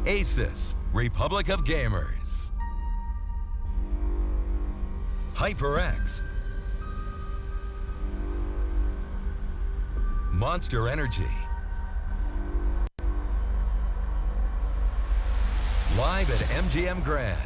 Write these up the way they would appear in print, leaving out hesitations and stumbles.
Asus, Republic of Gamers. HyperX. Monster Energy. Live at MGM Grand.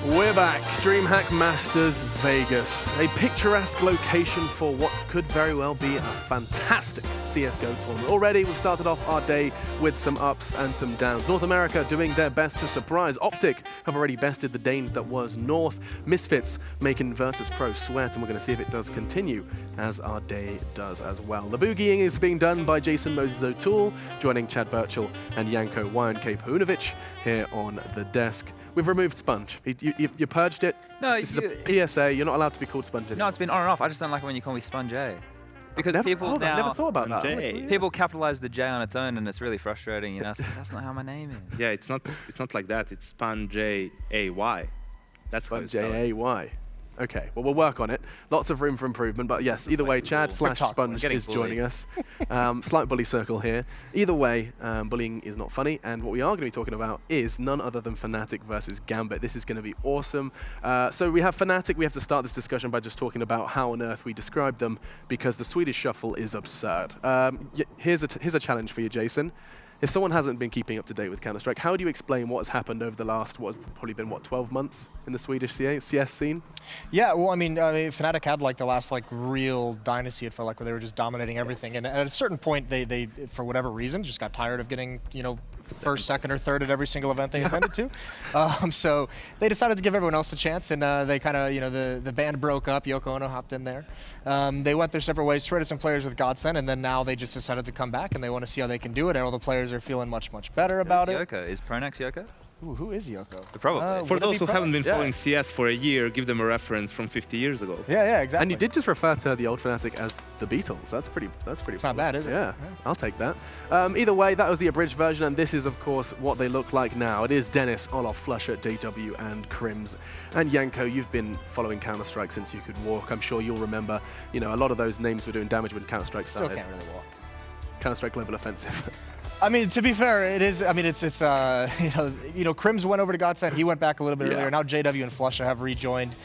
We're back, DreamHack Masters Vegas, a picturesque location for what could very well be a fantastic CSGO tournament. Already, we've started off our day with some ups and some downs. North America doing their best to surprise. Optic have already bested the Danes that was North. Misfits making Virtus Pro sweat, and we're going to see if it does continue as our day does as well. The boogieing is being done by Jason Moses O'Toole, joining Chad Birchall and Janko YNK Paunovic here on the desk. We've removed Sponge. You purged it. No, this is a PSA. You're not allowed to be called Sponge anymore. No, it's been on and off. I just don't like it when you call me Sponge A. Because I've people now... I never thought about that. People capitalize the J on its own, and it's really frustrating. You know, that's not how my name is. Yeah, it's not like that. It's Sponge A-Y. That's Sponge A-Y. Okay, well, we'll work on it. Lots of room for improvement, but yes, either way, Chad / Sponge is joining us. Slight bully circle here. Either way, bullying is not funny, and what we are going to be talking about is none other than Fnatic versus Gambit. This is going to be awesome. So we have Fnatic. We have to start this discussion by just talking about how on earth we describe them, because the Swedish shuffle is absurd. Here's a challenge for you, Jason. If someone hasn't been keeping up to date with Counter-Strike, how do you explain what has happened over the last, what has probably been, 12 months in the Swedish CS scene? Yeah, well, I mean, Fnatic had like the last real dynasty, it felt like, where they were just dominating everything. Yes. And at a certain point, they, for whatever reason, just got tired of getting, first, second, or third at every single event they attended to. So they decided to give everyone else a chance, and they kind of, the band broke up. Yoko Ono hopped in there. They went their separate ways, traded some players with Godsend, and then now they just decided to come back, and they want to see how they can do it, and all the players are feeling much, much better about it. Yoko? Is Pronax Yoko? Ooh, who is Yoko? Probably. For those who haven't been following CS for a year, give them a reference from 50 years ago. Yeah, exactly. And you did just refer to the old Fnatic as the Beatles. That's pretty. It's not bad, is it? Yeah, I'll take that. Either way, that was the abridged version, and this is, of course, what they look like now. It is Dennis, Olof, Flusher, JW, and Crims. And Janko, you've been following Counter-Strike since you could walk. I'm sure you'll remember, a lot of those names were doing damage when Counter-Strike started. Still can't really walk. Counter-Strike Global Offensive. I mean, to be fair, it is. I mean, it's Crims went over to Godsend. He went back a little bit earlier. Now JW and Flusha have rejoined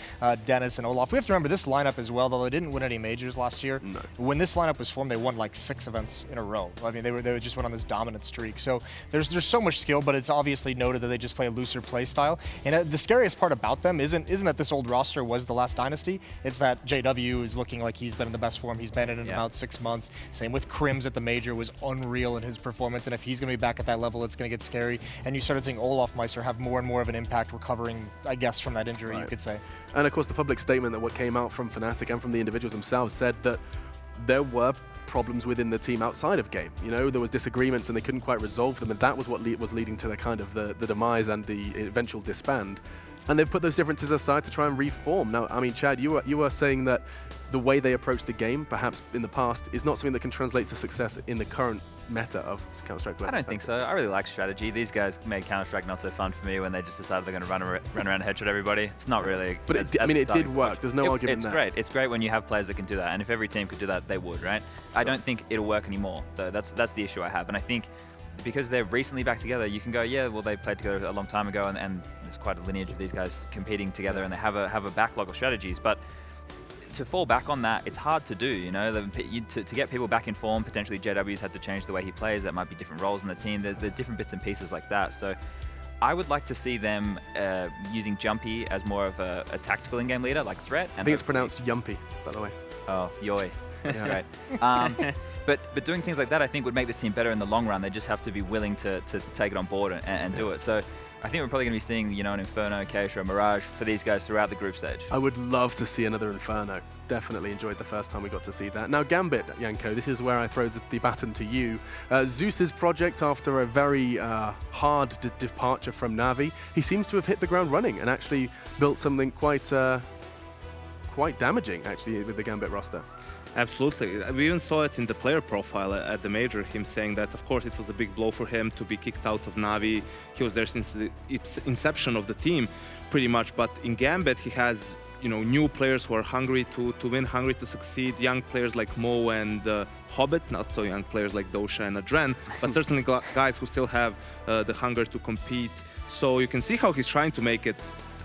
Dennis and Olaf. We have to remember this lineup as well, though they didn't win any majors last year. No. When this lineup was formed, they won like 6 events in a row. I mean, they just went on this dominant streak. So there's so much skill, but it's obviously noted that they just play a looser play style. And the scariest part about them isn't that this old roster was the last dynasty. It's that JW is looking like he's been in the best form he's been in about 6 months. Same with Crims at the major, was unreal in his performance. And if he's going to be back at that level, it's going to get scary. And you started seeing Olaf Meister have more and more of an impact recovering, I guess, from that injury, you could say. And of course, the public statement that what came out from Fnatic and from the individuals themselves said that there were problems within the team outside of game. There was disagreements and they couldn't quite resolve them, and that was what was leading to the kind of the demise and the eventual disband. And they've put those differences aside to try and reform. Now, I mean, Chad, you were saying that the way they approach the game, perhaps in the past, is not something that can translate to success in the current meta of Counter-Strike. I don't think so. I really like strategy. These guys made Counter-Strike not so fun for me when they just decided they're going to run around and headshot everybody. It's not really... But it did work. There's no argument there. It's great. It's great when you have players that can do that. And if every team could do that, they would, right? I don't think it'll work anymore, though. That's the issue I have. And I think because they're recently back together, you can go, yeah, well, they played together a long time ago, and there's quite a lineage of these guys competing together, and they have a backlog of strategies. But to fall back on that, it's hard to do, to get people back in form. Potentially JW's had to change the way he plays. That might be different roles in the team. There's different bits and pieces like that. So I would like to see them using Jumpy as more of a tactical in-game leader, like threat. I think it's pronounced Yumpy, by the way. Oh, yoy. That's great. But doing things like that, I think, would make this team better in the long run. They just have to be willing to take it on board and do it. So I think we're probably going to be seeing, an Inferno, Keisha, Mirage for these guys throughout the group stage. I would love to see another Inferno. Definitely enjoyed the first time we got to see that. Now, Gambit, Yanko, this is where I throw the baton to you. Zeus's project, after a very hard departure from Na'Vi, he seems to have hit the ground running and actually built something quite damaging, actually, with the Gambit roster. Absolutely. We even saw it in the player profile at the major, him saying that, of course, it was a big blow for him to be kicked out of Na'Vi. He was there since the inception of the team, pretty much. But in Gambit, he has, new players who are hungry to win, hungry to succeed. Young players like Mo and Hobbit, not so young players like Dosha and Adren, but certainly guys who still have the hunger to compete. So you can see how he's trying to make it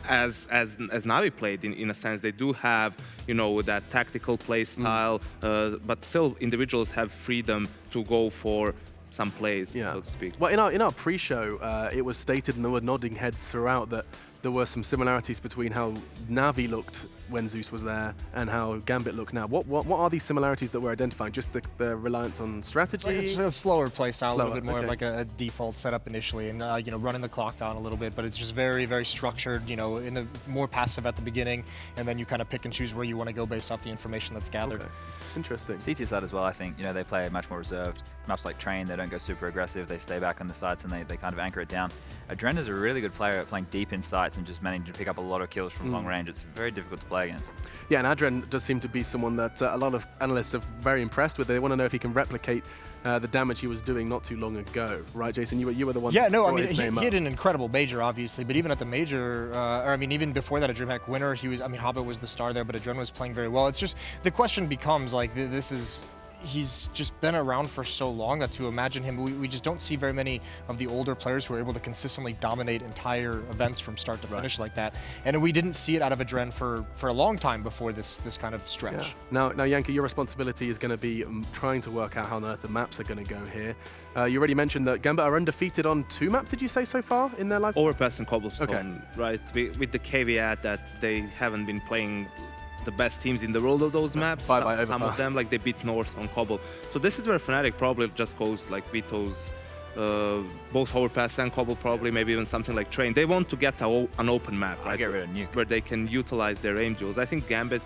as Na'Vi played, in a sense. They do have, that tactical play style, but still individuals have freedom to go for some plays, so to speak. Well, in our pre-show, it was stated, and there were nodding heads throughout, that there were some similarities between how Na'Vi looked when Zeus was there and how Gambit look now. What are these similarities that we're identifying? Just the reliance on strategy? It's a slower play style, a little bit more okay. like a default setup initially, and running the clock down a little bit. But it's just very, very structured. In the more passive at the beginning, and then you kind of pick and choose where you want to go based off the information that's gathered. Okay. Interesting. CT side as well, I think, they play much more reserved. Maps like Train, they don't go super aggressive. They stay back on the sites and they kind of anchor it down. Adren is a really good player at playing deep in sites and just managing to pick up a lot of kills from long range. It's very difficult to play against. Yeah, and Adren does seem to be someone that a lot of analysts are very impressed with. They want to know if he can replicate the damage he was doing not too long ago. Right, Jason? You were the one Yeah, that no, I brought mean, his he name up. had an incredible major, obviously, but even at the major, even before that, a DreamHack winner, he was, Hobbit was the star there, but Adren was playing very well. It's just, the question becomes, he's just been around for so long that to imagine him, we just don't see very many of the older players who are able to consistently dominate entire events from start to finish like that. And we didn't see it out of Adren for a long time before this kind of stretch. Yeah. Now, Yanko, your responsibility is going to be trying to work out how on earth the maps are going to go here. You already mentioned that Gambit are undefeated on 2 maps, did you say, so far in their life? Overpass and Cobblestone, right? With the caveat that they haven't been playing the best teams in the world of those maps. Some of them, like they beat North on Cobble. So this is where Fnatic probably just goes like vetoes both Overpass and Cobble, probably maybe even something like Train. They want to get an open map, right? Get rid of Nuke. Where they can utilize their aim duels. I think Gambit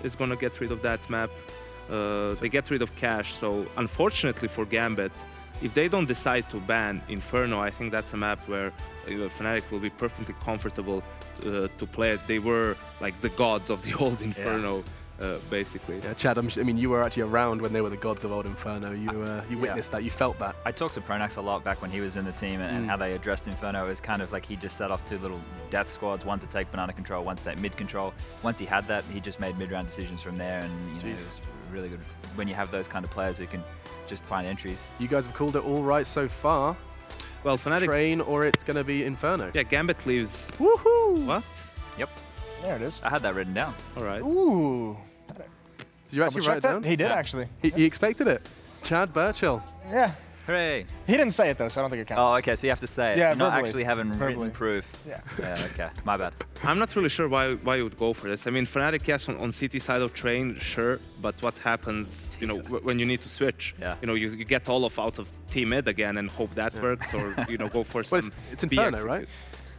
is going to get rid of that map. They get rid of Cash. So unfortunately for Gambit, if they don't decide to ban Inferno, I think that's a map where Fnatic will be perfectly comfortable to play it. They were like the gods of the old Inferno, basically. Yeah, Chad, you were actually around when they were the gods of old Inferno. You witnessed that, you felt that. I talked to Pronax a lot back when he was in the team and how they addressed Inferno. It was kind of like he just set off 2 little death squads, one to take banana control, one to take mid control. Once he had that, he just made mid-round decisions from there, and it was really good when you have those kind of players who can just find entries. You guys have called it all right so far. Well, it's Fnatic... Train or it's going to be Inferno. Yeah, Gambit leaves... Woohoo! What? Yep. There it is. I had that written down. All right. Ooh. Did you actually write it down? He did, actually. He expected it. Chad Burchill. Yeah. Hooray. He didn't say it, though, so I don't think it counts. Oh, okay, so you have to say it. Yeah, so not verbally. actually having Verbally. written proof. Yeah. Yeah, okay. My bad. I'm not really sure why you would go for this. I mean, Fnatic, yes, on CT side of Train, sure, but what happens, when you need to switch? Yeah. You get all out of team mid again and hope that works, or go for some. Well, it's Inferno, BX. right?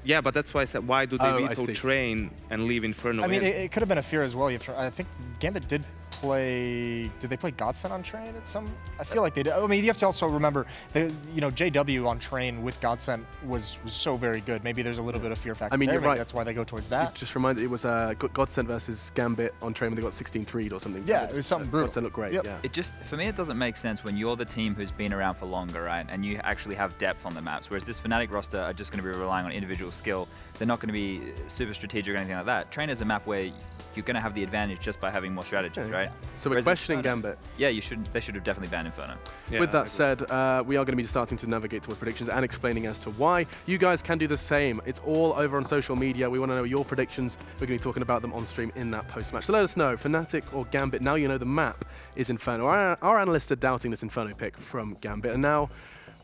Yeah, but that's why I said, why do they I veto see. Train and leave Inferno I mean, in? it could have been a fear as well. I think Gambit did play. Did they play Godsend on Train at some? I feel like they did. I mean, you have to also remember that JW on Train with Godsend was so very good. Maybe there's a little bit of fear factor. I mean, there. you're Maybe right. That's why they go towards that. Just reminded, it was Godsend versus Gambit on Train when they got 16-3'd or something. Yeah, it was something brutal. Godsend looked great. Yep. Yeah. It just, for me, it doesn't make sense when you're the team who's been around for longer, right? And you actually have depth on the maps. Whereas this Fnatic roster are just going to be relying on individual skill. They're not going to be super strategic or anything like that. Train is a map where you're going to have the advantage just by having more strategies, right? So we're Whereas questioning Inferno, Gambit. Yeah, they should have definitely banned Inferno. Yeah, With I that agree. said, we are going to be starting to navigate towards predictions and explaining as to why. You guys can do the same. It's all over on social media. We want to know your predictions. We're going to be talking about them on stream in that post-match. So let us know, Fnatic or Gambit. Now you know the map is Inferno. Our analysts are doubting this Inferno pick from Gambit. And now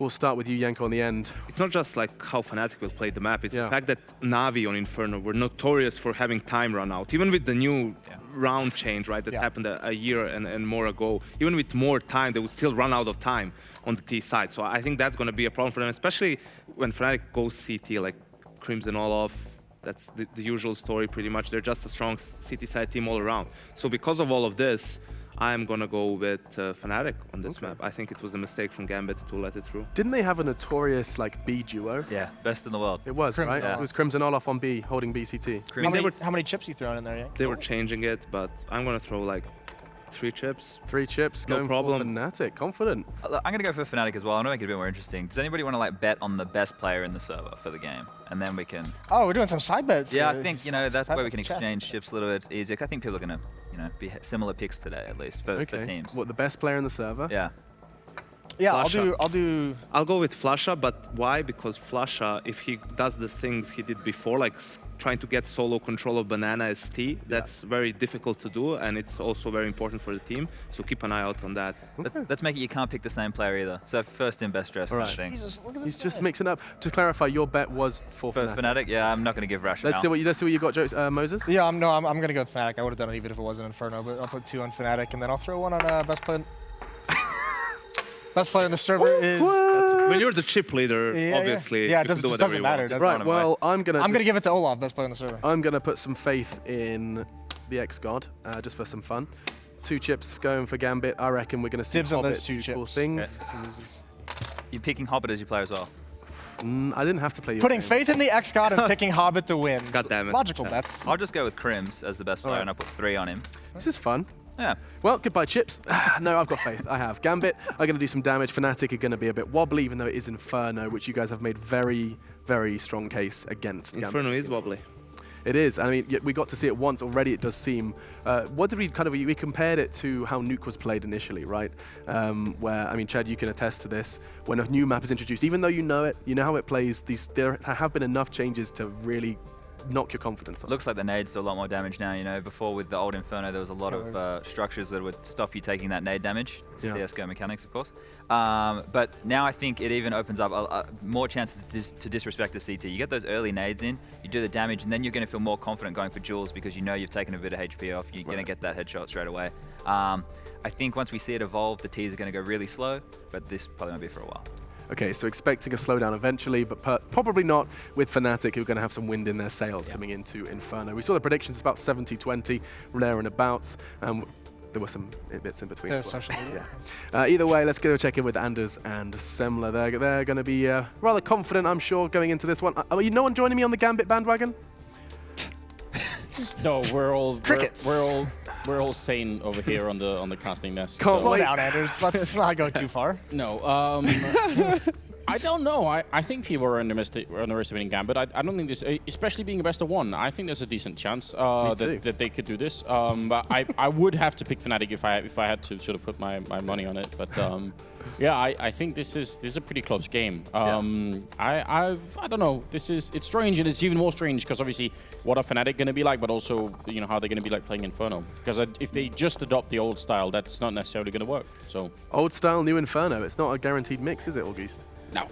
We'll start with you, Yanko, on the end. It's not just like how Fnatic will play the map, it's Yeah. the fact that Navi on Inferno were notorious for having time run out. Even with the new round change, right, that happened a year and more ago, even with more time, they will still run out of time on the T side. So I think that's going to be a problem for them, especially when Fnatic goes CT, like Crimson Olaf. That's the usual story pretty much. They're just a strong CT side team all around. So because of all of this, I'm gonna go with Fnatic on this map. I think it was a mistake from Gambit to let it through. Didn't they have a notorious like B duo? Yeah, best in the world. It was, Crimson right? Olaf. It was Crimson Olaf on B, holding BCT. How many chips you throwing in there, yeah? They were changing it, but I'm gonna throw like 3 chips. 3 chips, No going problem. for Fnatic, confident. I'm going to go for Fnatic as well. I want to make it a bit more interesting. Does anybody want to like bet on the best player in the server for the game? And then we can... Oh, we're doing some side bets. Yeah, I think, you know, that's side where we bets can in chat. exchange chips a little bit easier. I think people are going to, you know, be similar picks today, at least, for teams. What, the best player in the server? Yeah. Yeah, Flasha. I'll go with Flasha, but why? Because Flasha, if he does the things he did before, like trying to get solo control of Banana ST, that's very difficult to do, and it's also very important for the team. So keep an eye out on that. Let's make it you can't pick the same player either. So first in, best dressed kind of thing. Jesus, look at He's this just guy. mixing up. To clarify, your bet was for For Fnatic. Fnatic, yeah, I'm not going to give rationale. Let's see what you got, Moses. Yeah, I'm going to go with Fnatic. I would have done it even if it wasn't Inferno, but I'll put 2 on Fnatic, and then I'll throw 1 on best player. Best player in the server is... When you're the chip leader, Yeah, obviously, Yeah, you it can do just whatever doesn't you matter. want. does it? Right, well, I'm gonna give it to Olaf, best player in the server. I'm gonna put some faith in the X-God, just for some fun. 2 chips going for Gambit. I reckon we're gonna see Dibs on Hobbit those 2 do cool chips. things. You're picking Hobbit as your player as well. I didn't have to play your Putting game. faith in the X-God and picking Hobbit to win. God damn it. Logical bets. I'll just go with Crims as the best player, Alright. and I'll put 3 on him. This is fun. Yeah. Well, goodbye, chips. No, I've got faith. I have. Gambit are going to do some damage. Fnatic are going to be a bit wobbly, even though it is Inferno, which you guys have made very, very strong case against. Inferno Gambit. is wobbly. It is. I mean, we got to see it once already. It does seem. What did we we compared it to how Nuke was played initially, right? Where I mean, Chad, you can attest to this. When a new map is introduced, even though you know it, you know how it plays. There have been enough changes to really knock your confidence on. Looks like the nades do a lot more damage now, you know. Before with the old Inferno, there was a lot of structures that would stop you taking that nade damage. It's CSGO mechanics, of course. But now I think it even opens up more chances to disrespect the CT. You get those early nades in, you do the damage, and then you're going to feel more confident going for duels because you know you've taken a bit of HP off. You're going to get that headshot straight away. I think once we see it evolve, the Ts are going to go really slow, but this probably won't be for a while. Okay, so expecting a slowdown eventually, but probably not with Fnatic, who are going to have some wind in their sails coming into Inferno. We saw the predictions about 70-20, there and about. There were some bits in between. There's social media. Either way, let's go check in with Anders and Semler. They're going to be rather confident, I'm sure, going into this one. Are you no one joining me on the Gambit bandwagon? No, we're all Crickets. We're all sane over here on the casting desk. Can't Slow wait. down, Anders. Let's not go too far. No, I don't know. I think people are underestimating Gambit. I don't think this, especially being a best of 1. I think there's a decent chance that they could do this. But I would have to pick Fnatic if I had to sort of put my money on it. But yeah, I think this is a pretty close game. I don't know. It's strange, and it's even more strange because obviously what are Fnatic going to be like, but also how they're going to be like playing Inferno. Because if they just adopt the old style, that's not necessarily going to work. So Old style, new Inferno. It's not a guaranteed mix, is it, August? no.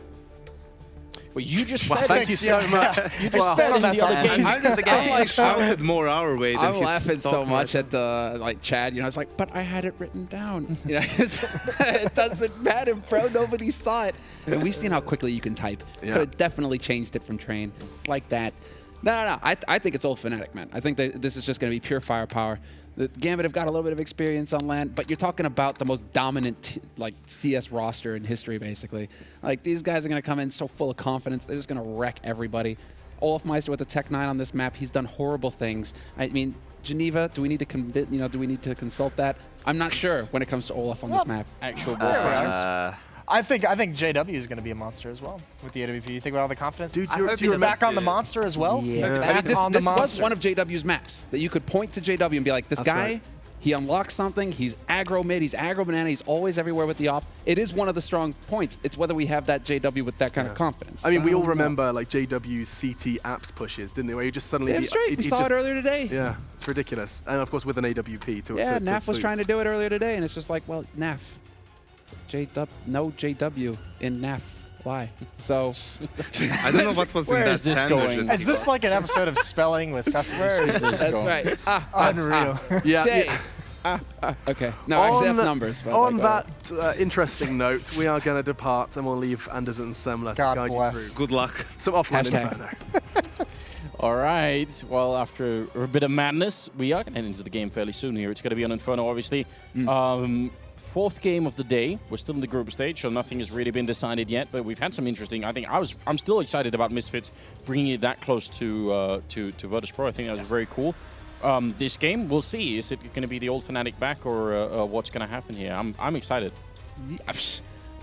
Well, you just Well, said thank you so much. You just said in on the that other thought. game. I'm just a game. Like shouted more our way than I'm his laughing so stock much market. at the Chad. It's like, but I had it written down. It doesn't matter, bro. Nobody saw it. And we've seen how quickly you can type. Yeah. Could have definitely changed it from train like that. No. I think it's old Fnatic, man. I think this is just going to be pure firepower. The Gambit have got a little bit of experience on land, but you're talking about the most dominant CS roster in history, basically. Like, these guys are going to come in so full of confidence. They're just going to wreck everybody. Olaf Meister with the Tech 9 on this map, he's done horrible things. I mean, Geneva, do we need to consult that? I'm not sure when it comes to Olaf on this map. Actual I think JW is going to be a monster as well with the AWP. You think about all the confidence? Dude, He's back on the monster as well. Yeah. Back I mean, on the this was monster. one of JW's maps that you could point to JW and be like, this That's guy, right. he unlocks something, he's aggro mid, he's aggro banana, he's always everywhere with the op. It is one of the strong points. It's whether we have that JW with that kind of confidence. I mean, we all don't know. remember like JW's CT apps pushes, didn't they? Where you just suddenly Damn straight. We saw it earlier today. Yeah, it's ridiculous. And of course with an AWP to Yeah, to Naf was boot. trying to do it earlier today, and it's just like, well, Naf. No JW in Naf. why. So I don't know what was in Where that is this sandwich. going? that Is he this got. like an episode of Spelling with Sesame Where Street? is this that's going? right. Unreal. Yeah. Jay. Okay. No, actually, that's numbers. But On like, that interesting note, we are going to depart and we'll leave Anders and Semler to God guide bless. you through Good luck. some offline Hashtag. Inferno. All right. Well, after a bit of madness, we are going to head into the game fairly soon here. It's going to be on Inferno, obviously. Fourth game of the day. We're still in the group stage, so nothing has really been decided yet. But we've had some interesting. I'm still excited about Misfits bringing it that close to Virtus Pro. I think that was very cool. This game, we'll see. Is it going to be the old Fnatic back, or what's going to happen here? I'm excited.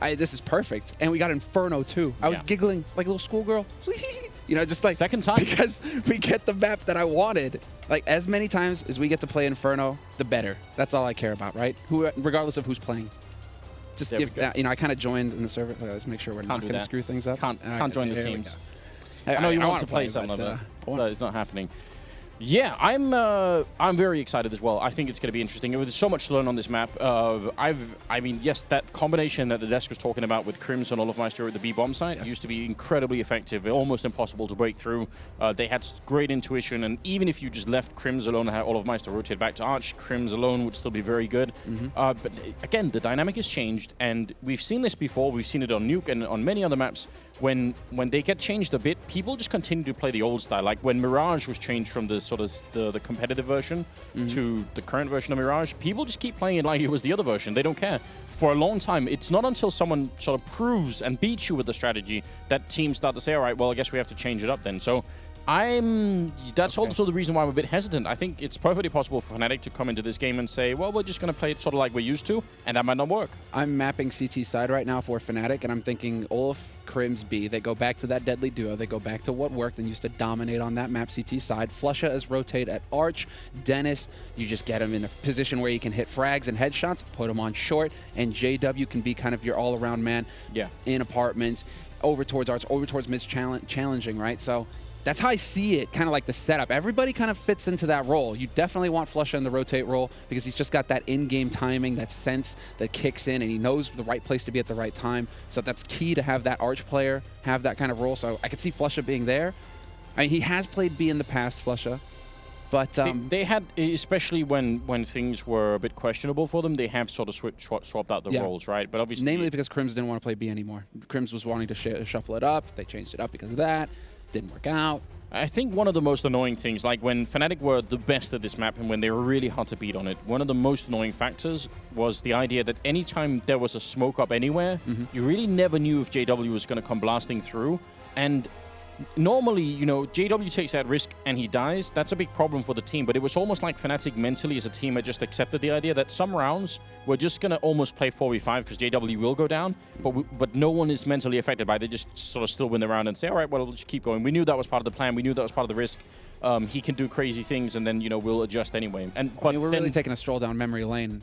this is perfect. And we got Inferno, too. I was Yeah. giggling like a little schoolgirl. You know, just like... Second time. Because we get the map that I wanted. Like, as many times as we get to play Inferno, the better. That's all I care about, right? Regardless of who's playing. Just There we give go. that, you know, I kind of joined in the server. Let's make sure we're not do going to that. screw things up. Can't join the there we teams. go. I know you want wanna to play some but, of it, so it's not happening. Yeah, I'm very excited as well. I think it's going to be interesting. There's so much to learn on this map. I mean, yes, that combination that the desk was talking about with Crimson and Olofmeister at the B-bomb site used to be incredibly effective, almost impossible to break through. They had great intuition, and even if you just left Crims alone and had Olofmeister rotate back to Arch, Crims alone would still be very good. But again, the dynamic has changed, and we've seen this before. We've seen it on Nuke and on many other maps. When they get changed a bit, people just continue to play the old style. Like when Mirage was changed from the sort of the competitive version to the current version of Mirage, people just keep playing it like it was the other version. They don't care. For a long time, it's not until someone sort of proves and beats you with the strategy that teams start to say, all right, well, I guess we have to change it up then. So that's also the reason why I'm a bit hesitant. I think it's perfectly possible for Fnatic to come into this game and say, well, we're just going to play it sort of like we're used to, and that might not work. I'm mapping CT side right now for Fnatic, and I'm thinking Olaf, Crims, B. They go back to that deadly duo. They go back to what worked and used to dominate on that map CT side. Flusha is rotate at Arch. Dennis, you just get him in a position where he can hit frags and headshots, put him on short, and JW can be kind of your all-around man in apartments, over towards Arch, over towards mid challenging, right? So that's how I see it, kind of like the setup. Everybody kind of fits into that role. You definitely want Flusha in the rotate role because he's just got that in-game timing, that sense that kicks in, and he knows the right place to be at the right time. So that's key to have that Arch player have that kind of role. So I could see Flusha being there. I mean, he has played B in the past, Flusha. But they had, especially when things were a bit questionable for them, they have sort of swapped out the roles, right? But obviously, namely because Crims didn't want to play B anymore. Crims was wanting to shuffle it up. They changed it up because of that. Didn't work out. I think one of the most annoying things, like when Fnatic were the best at this map and when they were really hard to beat on it, one of the most annoying factors was the idea that anytime there was a smoke up anywhere, you really never knew if JW was going to come blasting through. And normally, you know, JW takes that risk and he dies. That's a big problem for the team. But it was almost like Fnatic mentally as a team had just accepted the idea that some rounds we're just going to almost play 4v5 because JW will go down. But no one is mentally affected by it. They just sort of still win the round and say, all right, well, we'll just keep going. We knew that was part of the plan. We knew that was part of the risk. He can do crazy things and then, you know, we'll adjust anyway. But I mean, we're really taking a stroll down memory lane.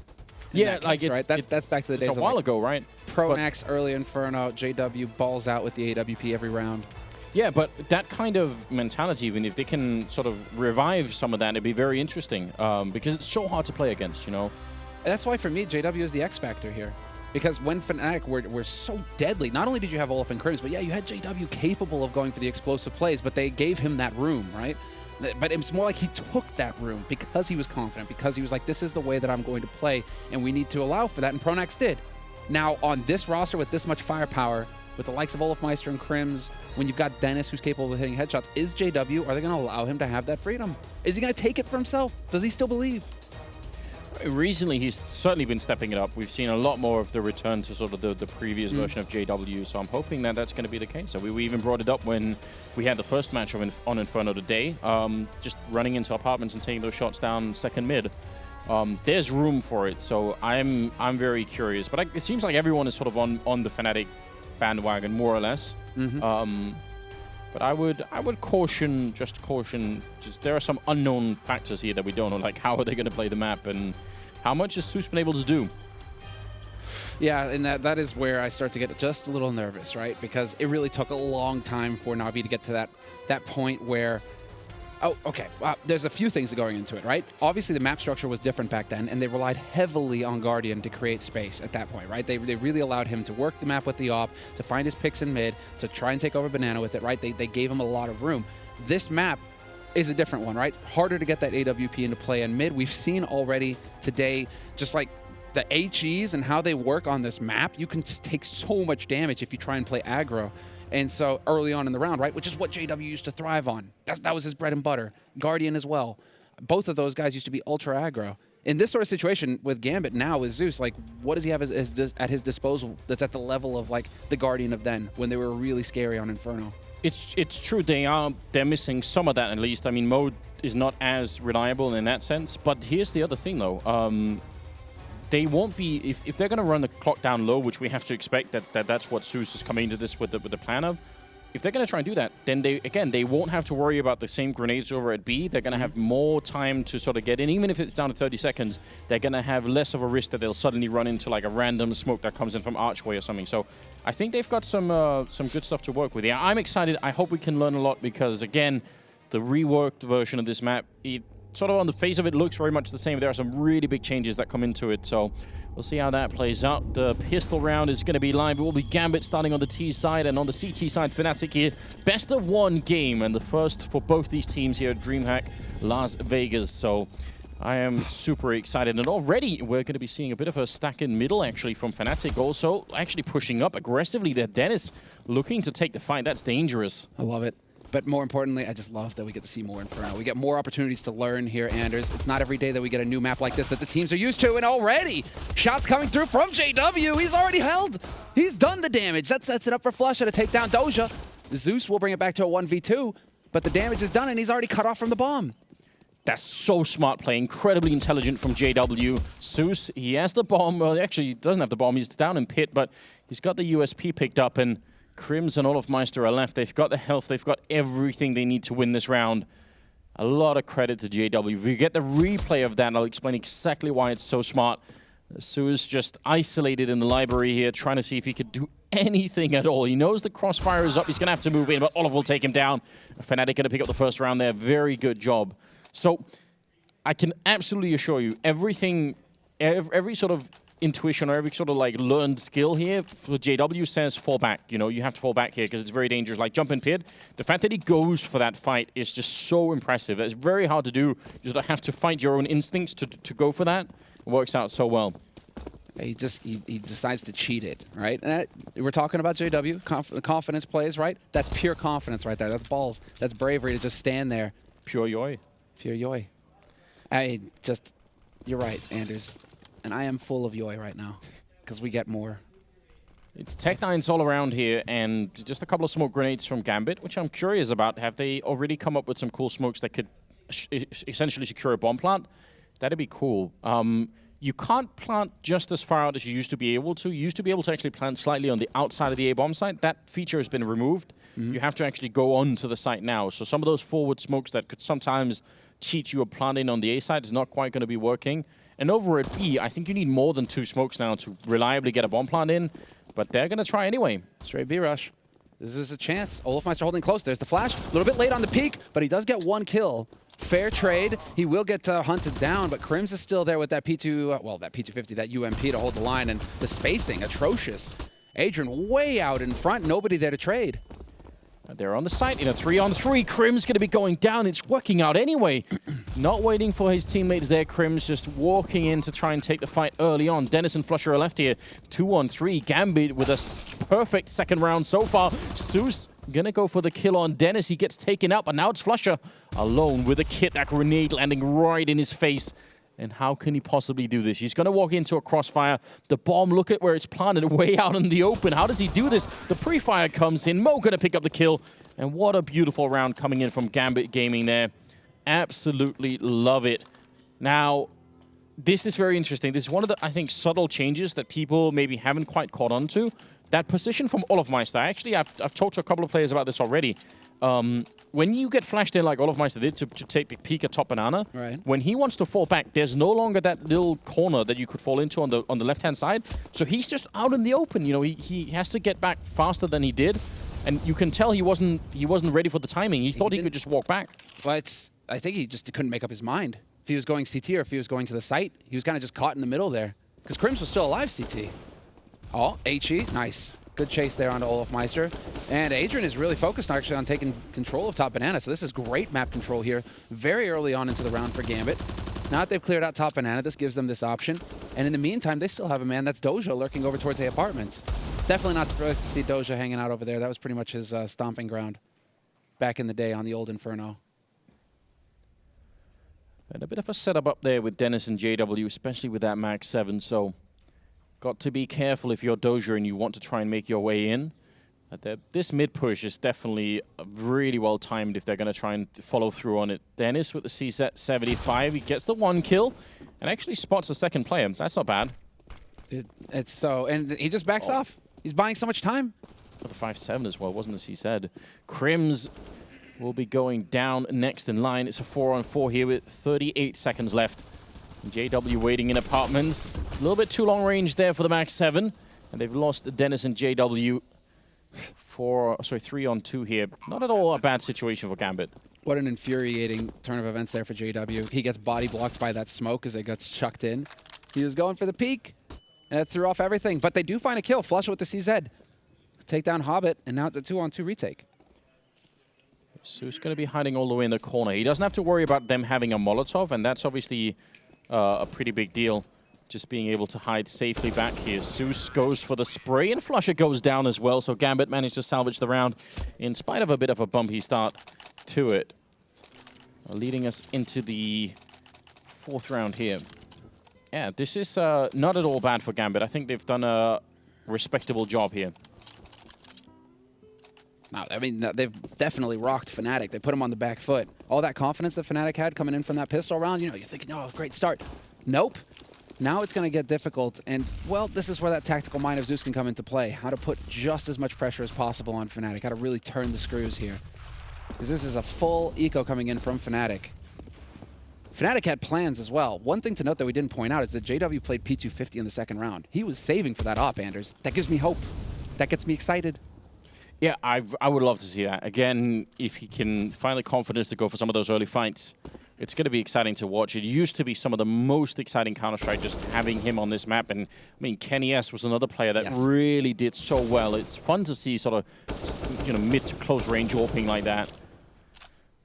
Yeah, like case, right. That's back to the days it's a while ago, right? Pronax early Inferno, JW balls out with the AWP every round. Yeah, but that kind of mentality, even if they can sort of revive some of that, it'd be very interesting because it's so hard to play against, you know? And that's why, for me, JW is the X factor here. Because when Fnatic were so deadly, not only did you have Olaf and Crims, but yeah, you had JW capable of going for the explosive plays, but they gave him that room, right? But it's more like he took that room because he was confident, because he was like, this is the way that I'm going to play, and we need to allow for that, and Pronax did. Now, on this roster with this much firepower, with the likes of Olofmeister and Crims, when you've got Dennis who's capable of hitting headshots, is JW, are they going to allow him to have that freedom? Is he going to take it for himself? Does he still believe? Recently, he's certainly been stepping it up. We've seen a lot more of the return to sort of the previous version of JW, so I'm hoping that that's going to be the case. So we even brought it up when we had the first match on Inferno today, just running into apartments and taking those shots down second mid. There's room for it, so I'm very curious. But it seems like everyone is sort of on the Fnatic bandwagon, more or less. But I would caution. Just there are some unknown factors here that we don't know, like how are they going to play the map and how much is Zeus been able to do. Yeah, and that is where I start to get just a little nervous, right? Because it really took a long time for Na'Vi to get to that point where Oh, okay. There's a few things going into it, right? Obviously, the map structure was different back then, and they relied heavily on Guardian to create space at that point, right? They really allowed him to work the map with the op, to find his picks in mid, to try and take over Banana with it, right? They gave him a lot of room. This map is a different one, right? Harder to get that AWP into play in mid. We've seen already today, just like the HEs and how they work on this map, you can just take so much damage if you try and play aggro. And so early on in the round, right, which is what JW used to thrive on. That was his bread and butter. Guardian as well. Both of those guys used to be ultra aggro. In this sort of situation with Gambit now with Zeus, like, what does he have at his disposal that's at the level of, like, the Guardian of then, when they were really scary on Inferno? It's true, they're missing some of that at least. I mean, Mode is not as reliable in that sense. But here's the other thing, though. They won't be, if they're going to run the clock down low, which we have to expect that's what Zeus is coming into this with the plan of. If they're going to try and do that, then they won't have to worry about the same grenades over at B. They're going to have more time to sort of get in. Even if it's down to 30 seconds, they're going to have less of a risk that they'll suddenly run into like a random smoke that comes in from Archway or something. So I think they've got some good stuff to work with. Yeah, I'm excited. I hope we can learn a lot because, again, the reworked version of this map, it sort of on the face of it looks very much the same. There are some really big changes that come into it, so we'll see how that plays out. The pistol round is going to be live. It will be Gambit starting on the T side, and on the CT side, Fnatic here. Best of one game, and the first for both these teams here at DreamHack Las Vegas, so I am super excited. And already we're going to be seeing a bit of a stack in middle, actually, from Fnatic. Also, actually pushing up aggressively there. Dennis looking to take the fight. That's dangerous. I love it. But more importantly, I just love that we get to see more Inferno. We get more opportunities to learn here, Anders. It's not every day that we get a new map like this that the teams are used to, and already shots coming through from JW. He's already held. He's done the damage. That sets it up for Flusha to take down Doja. Zeus will bring it back to a 1v2, but the damage is done, and he's already cut off from the bomb. That's so smart play, incredibly intelligent from JW. Zeus, he has the bomb. Well, actually, he doesn't have the bomb. He's down in pit, but he's got the USP picked up, and Crims and Olofmeister are left. They've got the health. They've got everything they need to win this round. A lot of credit to JW. If we get the replay of that, I'll explain exactly why it's so smart. Zeus just isolated in the library here, trying to see if he could do anything at all. He knows the crossfire is up. He's going to have to move in, but Olaf will take him down. Fnatic going to pick up the first round there. Very good job. So I can absolutely assure you, everything, every sort of intuition or every sort of like learned skill here for JW says fall back. You know, you have to fall back here because it's very dangerous. Like jump in pit. The fact that he goes for that fight is just so impressive. It's very hard to do. You just have to fight your own instincts to go for that. It works out so well. He decides to cheat it, right? We're talking about JW, confidence plays, right? That's pure confidence right there. That's balls. That's bravery to just stand there. Pure yoy. Pure yoy. You're right, Anders. And I am full of yoy right now, because we get more. It's Tech9s all around here, and just a couple of smoke grenades from Gambit, which I'm curious about. Have they already come up with some cool smokes that could essentially secure a bomb plant? That'd be cool. You can't plant just as far out as you used to be able to. You used to be able to actually plant slightly on the outside of the A-bomb site. That feature has been removed. You have to actually go onto the site now. So some of those forward smokes that could sometimes cheat you a planting on the A side is not quite going to be working. And over at B, I think you need more than 2 smokes now to reliably get a bomb plant in, but they're going to try anyway. Straight B rush. This is a chance. Olofmeister holding close. There's the flash. A little bit late on the peak, but he does get 1 kill. Fair trade. He will get hunted down, but Crims is still there with that P2, that P250, that UMP to hold the line, and the spacing, atrocious. Adrian way out in front, nobody there to trade. They're on the site in a 3-on-3. Crim's going to be going down. It's working out anyway. Not waiting for his teammates there. Crim's just walking in to try and take the fight early on. Dennis and Flusher are left here. 2-on-3. Gambit with a perfect second round so far. Zeus going to go for the kill on Dennis. He gets taken out, but now it's Flusher alone with a kit. That grenade landing right in his face. And how can he possibly do this? He's going to walk into a crossfire. The bomb, look at where it's planted, way out in the open. How does he do this? The pre-fire comes in. Mo going to pick up the kill. And what a beautiful round coming in from Gambit Gaming there. Absolutely love it. Now, this is very interesting. This is one of the, I think, subtle changes that people maybe haven't quite caught on to. That position from Olofmeister. Actually, I've talked to a couple of players about this already. When you get flashed in like Olofmeister did to take the peek at top banana, right, when he wants to fall back, there's no longer that little corner that you could fall into on the left-hand side. So he's just out in the open. You know, he has to get back faster than he did. And you can tell he wasn't ready for the timing. He thought he could just walk back. But I think he just couldn't make up his mind. If he was going CT or if he was going to the site, he was kind of just caught in the middle there. Because Crims was still alive CT. Oh, HE, nice. Good chase there onto Olofmeister. And Adrian is really focused actually on taking control of top banana. So this is great map control here very early on into the round for Gambit. Now that they've cleared out top banana, this gives them this option. And in the meantime, they still have a man, that's Doja, lurking over towards the apartments. Definitely not surprised to see Doja hanging out over there. That was pretty much his stomping ground back in the day on the old Inferno. And a bit of a setup up there with Dennis and JW, especially with that Max 7. So got to be careful if you're Doja and you want to try and make your way in. This mid push is definitely really well timed if they're going to try and follow through on it. Dennis with the CZ 75, he gets the 1 kill and actually spots the second player. That's not bad. And he just backs off. He's buying so much time. For the 5-7 as well, wasn't as he said. Crims will be going down next in line. It's a 4-on-4 here with 38 seconds left. JW waiting in apartments. A little bit too long range there for the Max 7. And they've lost Dennis and JW 3-on-2 here. Not at all a bad situation for Gambit. What an infuriating turn of events there for JW. He gets body blocked by that smoke as it gets chucked in. He was going for the peak, and it threw off everything. But they do find a kill. Flush with the CZ. Take down Hobbit, and now it's a 2-on-2 retake. So he's going to be hiding all the way in the corner. He doesn't have to worry about them having a Molotov, and that's obviously a pretty big deal. Just being able to hide safely back here. Zeus goes for the spray, and Flusher goes down as well. So Gambit managed to salvage the round in spite of a bit of a bumpy start to it. Leading us into the 4th round here. Yeah, this is not at all bad for Gambit. I think they've done a respectable job here. Now, I mean, they've definitely rocked Fnatic. They put him on the back foot. All that confidence that Fnatic had coming in from that pistol round, you know, you're thinking, oh, great start. Nope. Now it's going to get difficult. And, well, this is where that tactical mind of Zeus can come into play. How to put just as much pressure as possible on Fnatic. How to really turn the screws here. Because this is a full eco coming in from Fnatic. Fnatic had plans as well. One thing to note that we didn't point out is that JW played P250 in the 2nd round. He was saving for that op, Anders. That gives me hope. That gets me excited. Yeah, I would love to see that. Again, if he can find the confidence to go for some of those early fights, it's going to be exciting to watch. It used to be some of the most exciting Counter-Strike just having him on this map. And, I mean, Kenny S was another player that really did so well. It's fun to see sort of, you know, mid to close range AWPing like that.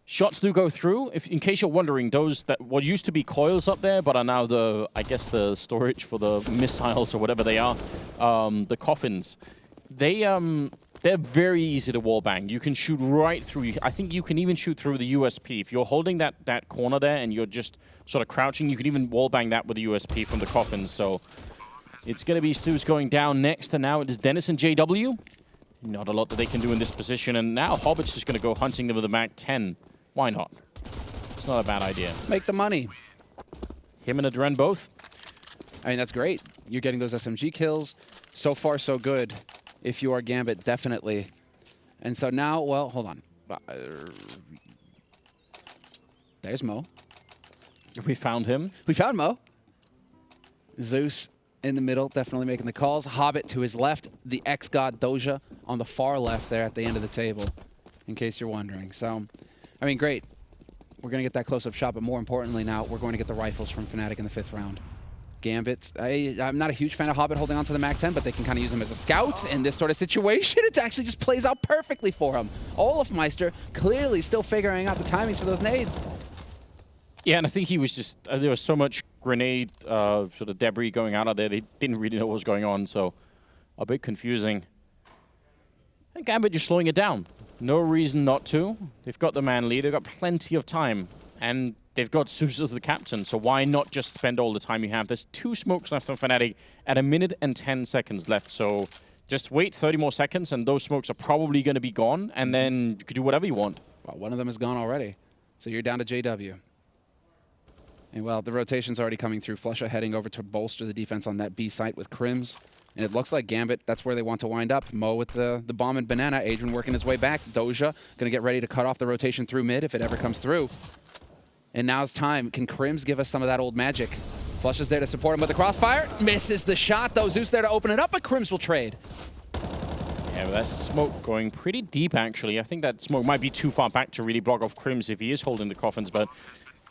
Shots do go through. In case you're wondering, those that what used to be coils up there, but are now I guess the storage for the missiles or whatever they are, the coffins. They're very easy to wallbang. You can shoot right through. I think you can even shoot through the USP. If you're holding that corner there and you're just sort of crouching, you can even wallbang that with the USP from the coffins. So it's going to be Zeus going down next, and now it is Dennis and JW. Not a lot that they can do in this position, and now Hobbit's just going to go hunting them with a Mag 10. Why not? It's not a bad idea. Make the money. Him and Adren both. I mean, that's great. You're getting those SMG kills. So far, so good. If you are Gambit, definitely. And so now, well, hold on. There's Mo. We found him. We found Mo. Zeus in the middle, definitely making the calls. Hobbit to his left. The ex-god Doja on the far left there at the end of the table, in case you're wondering. So, I mean, great. We're going to get that close-up shot, but more importantly now, we're going to get the rifles from Fnatic in the 5th round. Gambit, I'm not a huge fan of Hobbit holding on to the Mag 10, but they can kind of use him as a scout in this sort of situation. It actually just plays out perfectly for him. Olofmeister clearly still figuring out the timings for those nades. Yeah, and I think he was just, there was so much grenade sort of debris going out of there, they didn't really know what was going on, so a bit confusing. And Gambit just slowing it down. No reason not to. They've got the man lead, they've got plenty of time, and they've got Zeus as the captain, so why not just spend all the time you have? There's 2 smokes left on Fnatic at 1 minute and 10 seconds left, so just wait 30 more seconds and those smokes are probably going to be gone, and then you could do whatever you want. Well, one of them is gone already, so you're down to JW. And well, the rotation's already coming through. Flusha heading over to bolster the defense on that B site with Crims. And it looks like Gambit, that's where they want to wind up. Mo with the bomb and banana. Adrian working his way back. Doja going to get ready to cut off the rotation through mid if it ever comes through. And now's time. Can Crims give us some of that old magic? Flush is there to support him with the crossfire. Misses the shot, though. Zeus there to open it up, but Crims will trade. Yeah, but that smoke going pretty deep, actually. I think that smoke might be too far back to really block off Crims if he is holding the coffins, but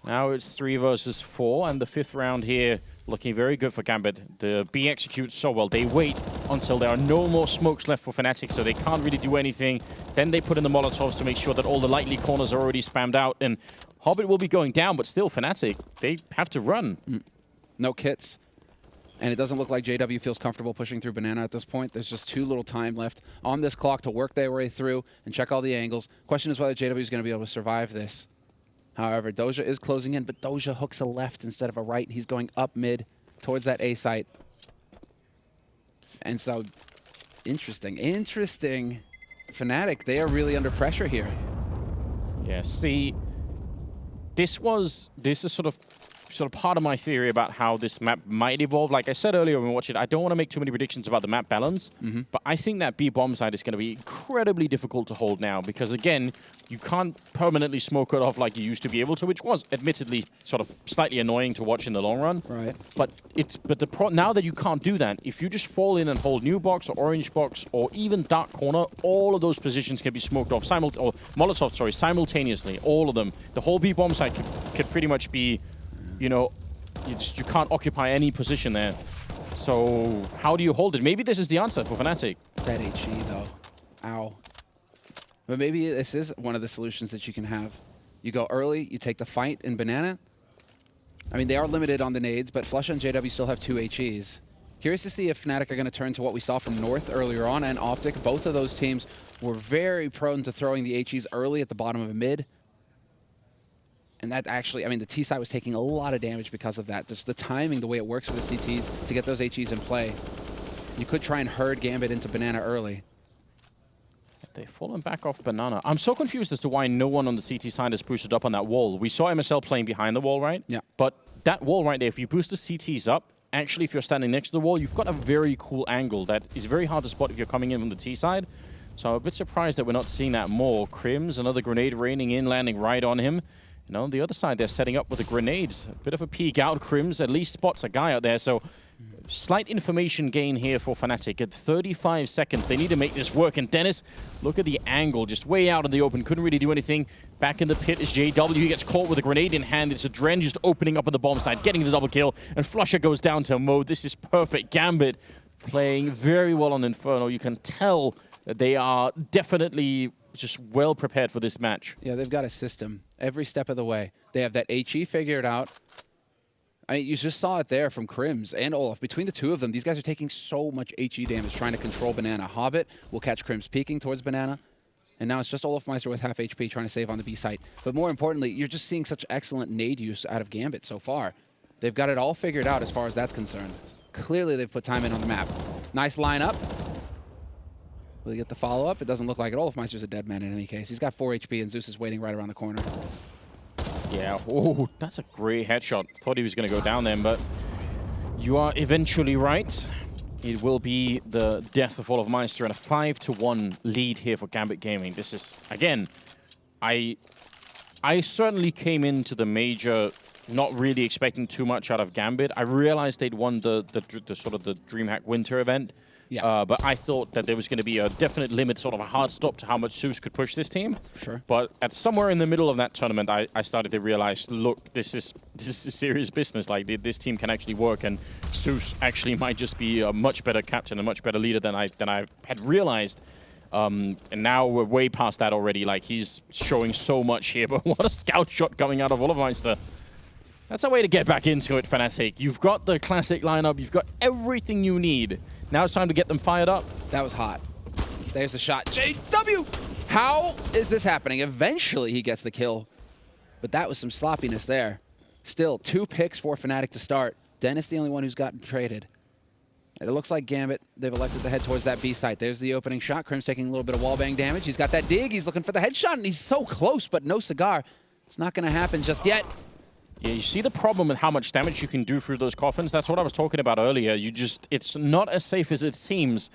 now it's 3 versus 4, and the 5th round here looking very good for Gambit. The B executes so well. They wait until there are no more smokes left for Fnatic, so they can't really do anything. Then they put in the Molotovs to make sure that all the likely corners are already spammed out, and Hobbit will be going down, but still, Fnatic, they have to run. No kits. And it doesn't look like JW feels comfortable pushing through Banana at this point. There's just too little time left on this clock to work their way through and check all the angles. Question is whether JW is going to be able to survive this. However, Doja is closing in, but Doja hooks a left instead of a right. He's going up mid towards that A site. And so, interesting. Fnatic, they are really under pressure here. Yeah, see, this is sort of part of my theory about how this map might evolve. Like I said earlier when we watched it, I don't want to make too many predictions about the map balance, but I think that B bomb side is going to be incredibly difficult to hold now because, again, you can't permanently smoke it off like you used to be able to, which was admittedly sort of slightly annoying to watch in the long run. Right. But now that you can't do that, if you just fall in and hold new box or orange box or even dark corner, all of those positions can be smoked off simultaneously. All of them. The whole B bomb side could pretty much be, you know, you can't occupy any position there. So how do you hold it? Maybe this is the answer for Fnatic. That HE, though. Ow. But maybe this is one of the solutions that you can have. You go early, you take the fight in Banana. I mean, they are limited on the nades, but Flusha and JW still have 2 HEs. Curious to see if Fnatic are going to turn to what we saw from North earlier on and Optic. Both of those teams were very prone to throwing the HEs early at the bottom of a mid. And that actually, I mean, the T side was taking a lot of damage because of that. Just the timing, the way it works for the CTs to get those HEs in play. You could try and herd Gambit into Banana early. They've fallen back off Banana. I'm so confused as to why no one on the CT side has boosted up on that wall. We saw MSL playing behind the wall, right? Yeah. But that wall right there, if you boost the CTs up, actually, if you're standing next to the wall, you've got a very cool angle that is very hard to spot if you're coming in from the T side. So I'm a bit surprised that we're not seeing that more. Crims, another grenade raining in, landing right on him. You know, on the other side, they're setting up with the grenades. A bit of a peek out. Crims at least spots a guy out there. So slight information gain here for Fnatic. At 35 seconds, they need to make this work. And Dennis, look at the angle, just way out in the open. Couldn't really do anything. Back in the pit is JW. He gets caught with a grenade in hand. It's a Dren just opening up on the bomb side, getting the double kill. And Flusha goes down to mode. This is perfect. Gambit playing very well on Inferno. You can tell that they are definitely just well prepared for this match. Yeah, they've got a system every step of the way. They have that HE figured out. I mean, you just saw it there from Crims and Olaf. Between the two of them, these guys are taking so much HE damage trying to control Banana. Hobbit will catch Crims peeking towards Banana. And now it's just Olaf Meister with half HP trying to save on the B site. But more importantly, you're just seeing such excellent nade use out of Gambit so far. They've got it all figured out as far as that's concerned. Clearly, they've put time in on the map. Nice lineup. Will he get the follow-up? It doesn't look like it. Olaf Meister's a dead man in any case. He's got 4 HP, and Zeus is waiting right around the corner. Yeah, oh, that's a great headshot. Thought he was going to go down then, but you are eventually right. It will be the death of Olaf Meister and a 5-1 lead here for Gambit Gaming. This is, again, I certainly came into the major not really expecting too much out of Gambit. I realized they'd won the sort of the DreamHack Winter event. Yeah. But I thought that there was going to be a definite limit, sort of a hard stop to how much Zeus could push this team. Sure. But at somewhere in the middle of that tournament, I started to realize, look, this is serious business. Like, this team can actually work, and Zeus actually might just be a much better captain, a much better leader than I had realized. And now we're way past that already. Like, he's showing so much here, but what a scout shot coming out of Olaf Meister. That's a way to get back into it, Fnatic. You've got the classic lineup. You've got everything you need. Now it's time to get them fired up. That was hot. There's a shot. JW! How is this happening? Eventually he gets the kill. But that was some sloppiness there. Still, 2 picks for Fnatic to start. Dennis the only one who's gotten traded. And it looks like Gambit, they've elected to head towards that B site. There's the opening shot. Crims taking a little bit of wallbang damage. He's got that dig. He's looking for the headshot, and he's so close, but no cigar. It's not going to happen just yet. Yeah, you see the problem with how much damage you can do through those coffins? That's what I was talking about earlier. It's not as safe as it seems.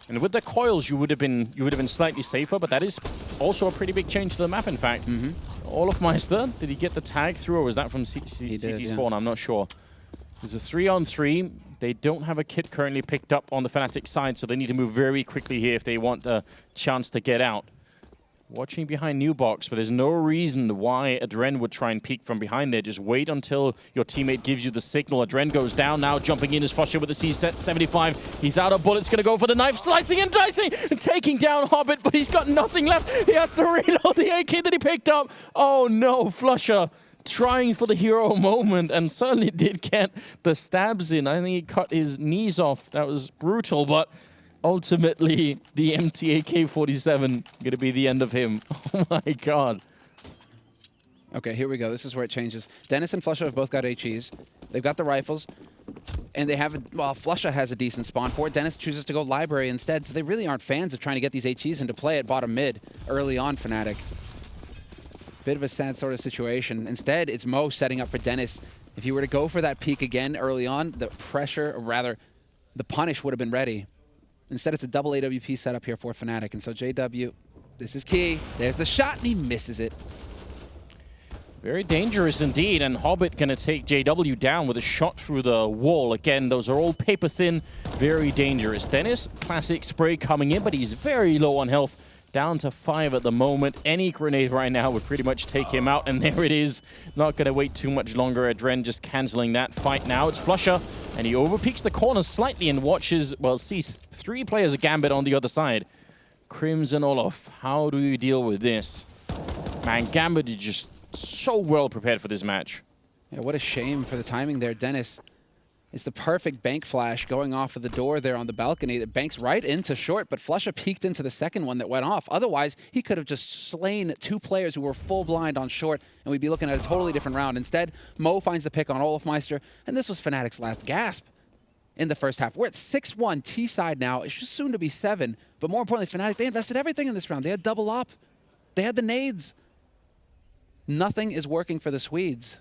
And with the coils, you would have been slightly safer, but that is also a pretty big change to the map, in fact. Olaf Meister, did he get the tag through, or was that from CT Spawn? I'm not sure. There's a 3-on-3. They don't have a kit currently picked up on the Fnatic side, so they need to move very quickly here if they want a chance to get out. Watching behind new box, but there's no reason why Adren would try and peek from behind there. Just wait until your teammate gives you the signal. Adren goes down now, jumping in as Flusher with the C-set 75. He's out of bullets, gonna go for the knife, slicing and dicing, and taking down Hobbit, but he's got nothing left. He has to reload the AK that he picked up. Oh no, Flusher trying for the hero moment, and certainly did get the stabs in. I think he cut his knees off. That was brutal, but ultimately, the empty AK-47 going to be the end of him. Oh my god. Okay, here we go. This is where it changes. Dennis and Flusha have both got HEs. They've got the rifles. And they have, well, Flusha has a decent spawn for it. Dennis chooses to go library instead. So they really aren't fans of trying to get these HEs into play at bottom mid early on, Fnatic. Bit of a sad sort of situation. Instead, it's Mo setting up for Dennis. If you were to go for that peek again early on, the pressure, or rather, the punish would have been ready. Instead, it's a double AWP setup here for Fnatic. And so JW, this is key. There's the shot, and he misses it. Very dangerous indeed, and Hobbit gonna take JW down with a shot through the wall. Again, those are all paper thin, very dangerous. Dennis, classic spray coming in, but he's very low on health. Down to 5 at the moment. Any grenade right now would pretty much take him out, and there it is. Not gonna wait too much longer. Adren just canceling that fight now. It's Flusher, and he overpeaks the corner slightly and watches, well, sees 3 players of Gambit on the other side. Crims and Olof, how do you deal with this? Man, Gambit is just so well prepared for this match. Yeah, what a shame for the timing there, Dennis. It's the perfect bank flash going off of the door there on the balcony that banks right into short, but Flusha peeked into the second one that went off. Otherwise, he could have just slain 2 players who were full blind on short, and we'd be looking at a totally different round. Instead, Mo finds the pick on Olofmeister, and this was Fnatic's last gasp in the first half. We're at 6-1 T-side now. It's just soon to be 7, but more importantly, Fnatic, they invested everything in this round. They had double up. They had the nades. Nothing is working for the Swedes.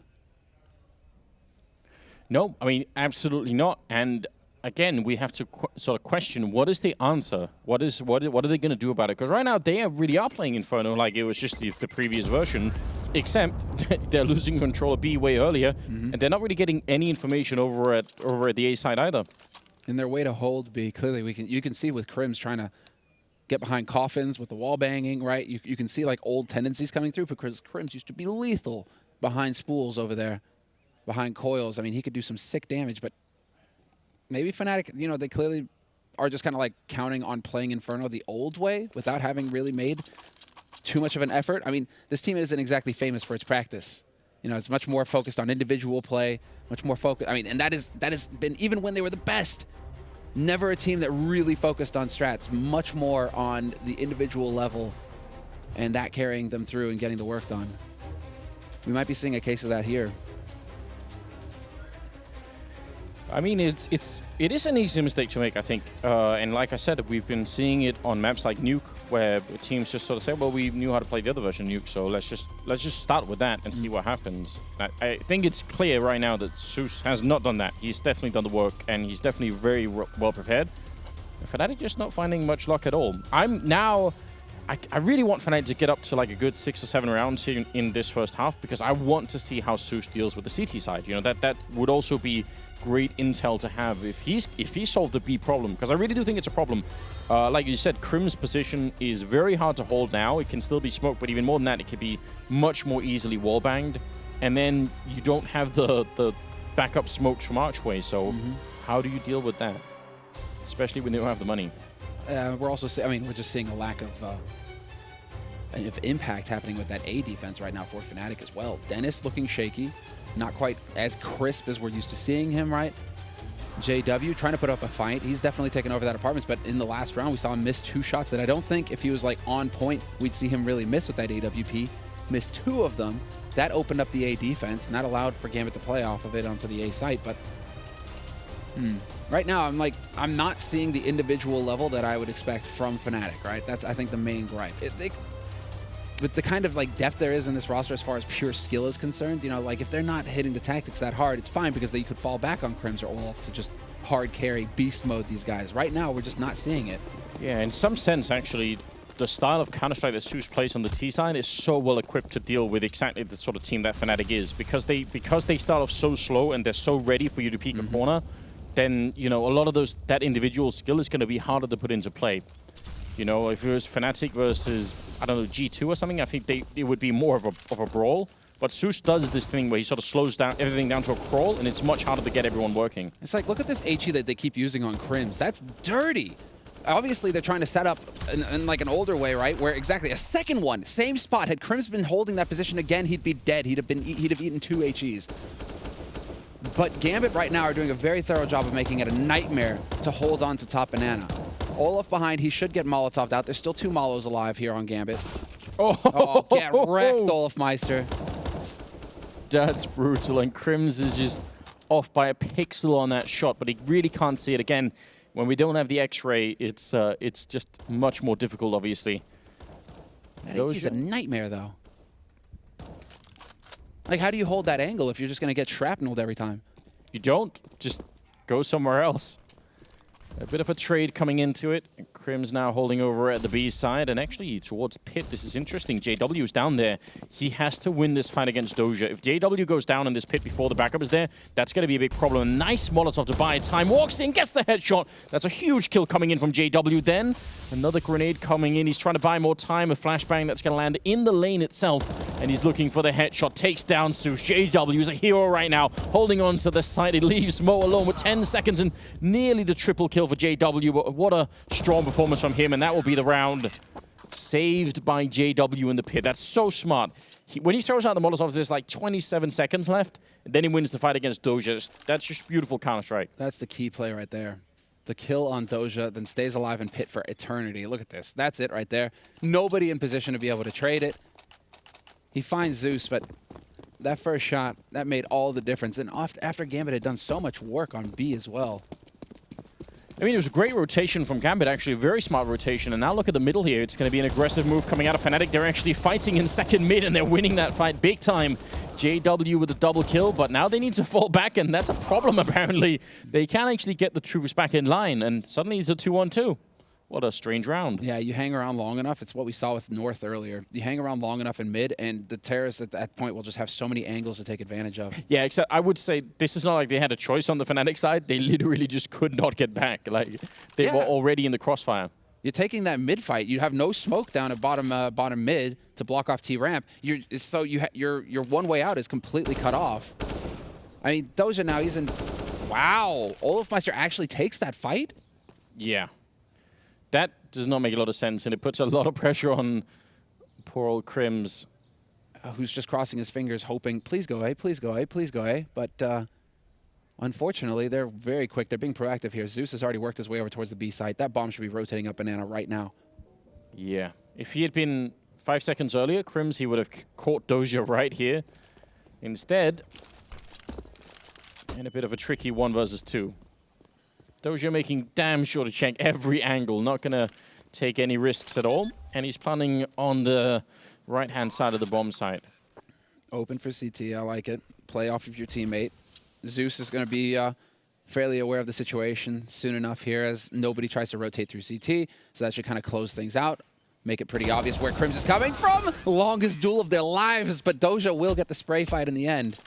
No, I mean, absolutely not. And again, we have to sort of question, what is the answer? What are they going to do about it? Because right now, they really are playing Inferno like it was just the previous version, except they're losing control of B way earlier, and they're not really getting any information over at the A side either. In their way to hold B, clearly you can see with Crims trying to get behind coffins with the wall banging, right? You can see like old tendencies coming through, because Crims used to be lethal behind spools over there. Behind coils. I mean, he could do some sick damage, but maybe Fnatic, you know, they clearly are just kind of like counting on playing Inferno the old way without having really made too much of an effort. I mean, this team isn't exactly famous for its practice. You know, it's much more focused on individual play, much more focused. I mean, and that has been, even when they were the best, never a team that really focused on strats, much more on the individual level and that carrying them through and getting the work done. We might be seeing a case of that here. I mean, it is an easy mistake to make, I think. And like I said, we've been seeing it on maps like Nuke, where teams just sort of say, well, we knew how to play the other version of Nuke, so let's just start with that and see what happens. I think it's clear right now that Zeus has not done that. He's definitely done the work, and he's definitely very well prepared. Fnatic just not finding much luck at all. I really want Fnatic to get up to like a good 6 or 7 rounds here in this first half, because I want to see how Zeus deals with the CT side. You know, that would also be great intel to have if he solved the B problem, because I really do think it's a problem. Like you said, Crim's position is very hard to hold now. It can still be smoked, but even more than that, it can be much more easily wall banged. And then you don't have the backup smokes from Archway. So how do you deal with that, especially when they don't have the money? We're also, I mean, we're just seeing a lack of impact happening with that A defense right now for Fnatic as well. Dennis looking shaky. Not quite as crisp as we're used to seeing him, right? JW trying to put up a fight. He's definitely taken over that apartments, but in the last round, we saw him miss 2 shots that I don't think if he was like on point, we'd see him really miss with that AWP. Missed 2 of them. That opened up the A defense, and that allowed for Gambit to play off of it onto the A site, but right now, I'm not seeing the individual level that I would expect from Fnatic, right? That's, I think, the main gripe. With the kind of like depth there is in this roster as far as pure skill is concerned, you know, like if they're not hitting the tactics that hard, it's fine, because you could fall back on Crims or Olaf to just hard carry, beast mode these guys. Right now, we're just not seeing it. Yeah, in some sense, actually, the style of Counter-Strike that Zeus plays on the T side is so well equipped to deal with exactly the sort of team that Fnatic is, because they start off so slow and they're so ready for you to peek a corner. then, you know, a lot of that individual skill is going to be harder to put into play. You know, if it was Fnatic versus, I don't know, G2 or something, I think it would be more of a brawl. But Zeus does this thing where he sort of slows down everything down to a crawl, and it's much harder to get everyone working. It's like, look at this HE that they keep using on Crims. That's dirty. Obviously, they're trying to set up in like an older way, right? Where exactly a second one, same spot. Had Crims been holding that position again, he'd be dead. He'd have eaten 2 HEs. But Gambit right now are doing a very thorough job of making it a nightmare to hold on to top banana. Olaf behind, he should get Molotov'd out. There's still 2 Molos alive here on Gambit. Oh, get wrecked, Olaf Meister. That's brutal, and Crims is just off by a pixel on that shot, but he really can't see it. Again, when we don't have the X-ray, it's just much more difficult, obviously. That HE's a nightmare, though. Like, how do you hold that angle if you're just going to get shrapnelled every time? You don't. Just go somewhere else. A bit of a trade coming into it. Crims now holding over at the B side, and actually towards Pit. This is interesting. JW is down there. He has to win this fight against Doja. If JW goes down in this Pit before the backup is there, that's going to be a big problem. Nice Molotov to buy time. Walks in, gets the headshot. That's a huge kill coming in from JW. Then another grenade coming in. He's trying to buy more time. A flashbang that's going to land in the lane itself, and he's looking for the headshot. Takes down Zeus. JW is a hero right now, holding on to the side. He leaves Mo alone with 10 seconds and nearly the triple kill for JW, but what a strong performance from him, and that will be the round. Saved by JW in the Pit. That's so smart. When he throws out the Molotov, there's like 27 seconds left, and then he wins the fight against Doja. That's just beautiful Counter-Strike. That's the key play right there. The kill on Doja, then stays alive in Pit for eternity. Look at this. That's it right there. Nobody in position to be able to trade it. He finds Zeus, but that first shot, that made all the difference. And after Gambit had done so much work on B as well. I mean, it was a great rotation from Gambit, actually, a very smart rotation. And now look at the middle here. It's going to be an aggressive move coming out of Fnatic. They're actually fighting in second mid, and they're winning that fight big time. JW with a double kill, but now they need to fall back, and that's a problem, apparently. They can't actually get the troops back in line, and suddenly it's a 2-on-2. What a strange round. Yeah, you hang around long enough. It's what we saw with North earlier. You hang around long enough in mid, and the terrorists at that point will just have so many angles to take advantage of. Yeah, except I would say this is not like they had a choice on the Fnatic side. They literally just could not get back. Like, they were already in the crossfire. You're taking that mid fight. You have no smoke down at bottom mid to block off T ramp. Your one way out is completely cut off. I mean, Doja now he's in. Wow, Olaf Meister actually takes that fight. Yeah. That does not make a lot of sense, and it puts a lot of pressure on poor old Crims. Who's just crossing his fingers, hoping, please go A, please go A, please go A. But unfortunately, they're very quick. They're being proactive here. Zeus has already worked his way over towards the B site. That bomb should be rotating up banana right now. Yeah. If he had been 5 seconds earlier, Crims, he would have caught Doja right here. Instead, in a bit of a tricky 1 versus 2. Doja making damn sure to check every angle, not going to take any risks at all. And he's planning on the right-hand side of the bomb site. Open for CT, I like it. Play off of your teammate. Zeus is going to be fairly aware of the situation soon enough here as nobody tries to rotate through CT. So that should kind of close things out. Make it pretty obvious where Crims is coming from. Longest duel of their lives, but Doja will get the spray fight in the end.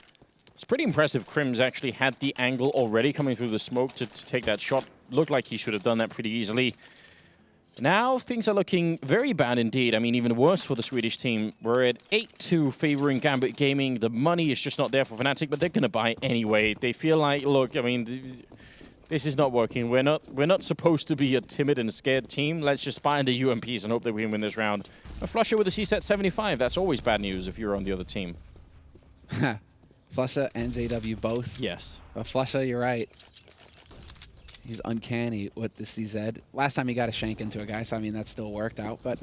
It's pretty impressive. Crims actually had the angle already coming through the smoke to take that shot. Looked like he should have done that pretty easily. Now things are looking very bad indeed. I mean, even worse for the Swedish team. We're at 8-2 favoring Gambit Gaming. The money is just not there for Fnatic, but they're going to buy anyway. They feel like, look, I mean, this is not working. We're not supposed to be a timid and scared team. Let's just buy the UMPs and hope that we can win this round. A flusher with a C-set 75. That's always bad news if you're on the other team. Flusha and JW both. Yes. But Flusha, you're right. He's uncanny with the CZ. Last time he got a shank into a guy, so I mean, that still worked out. But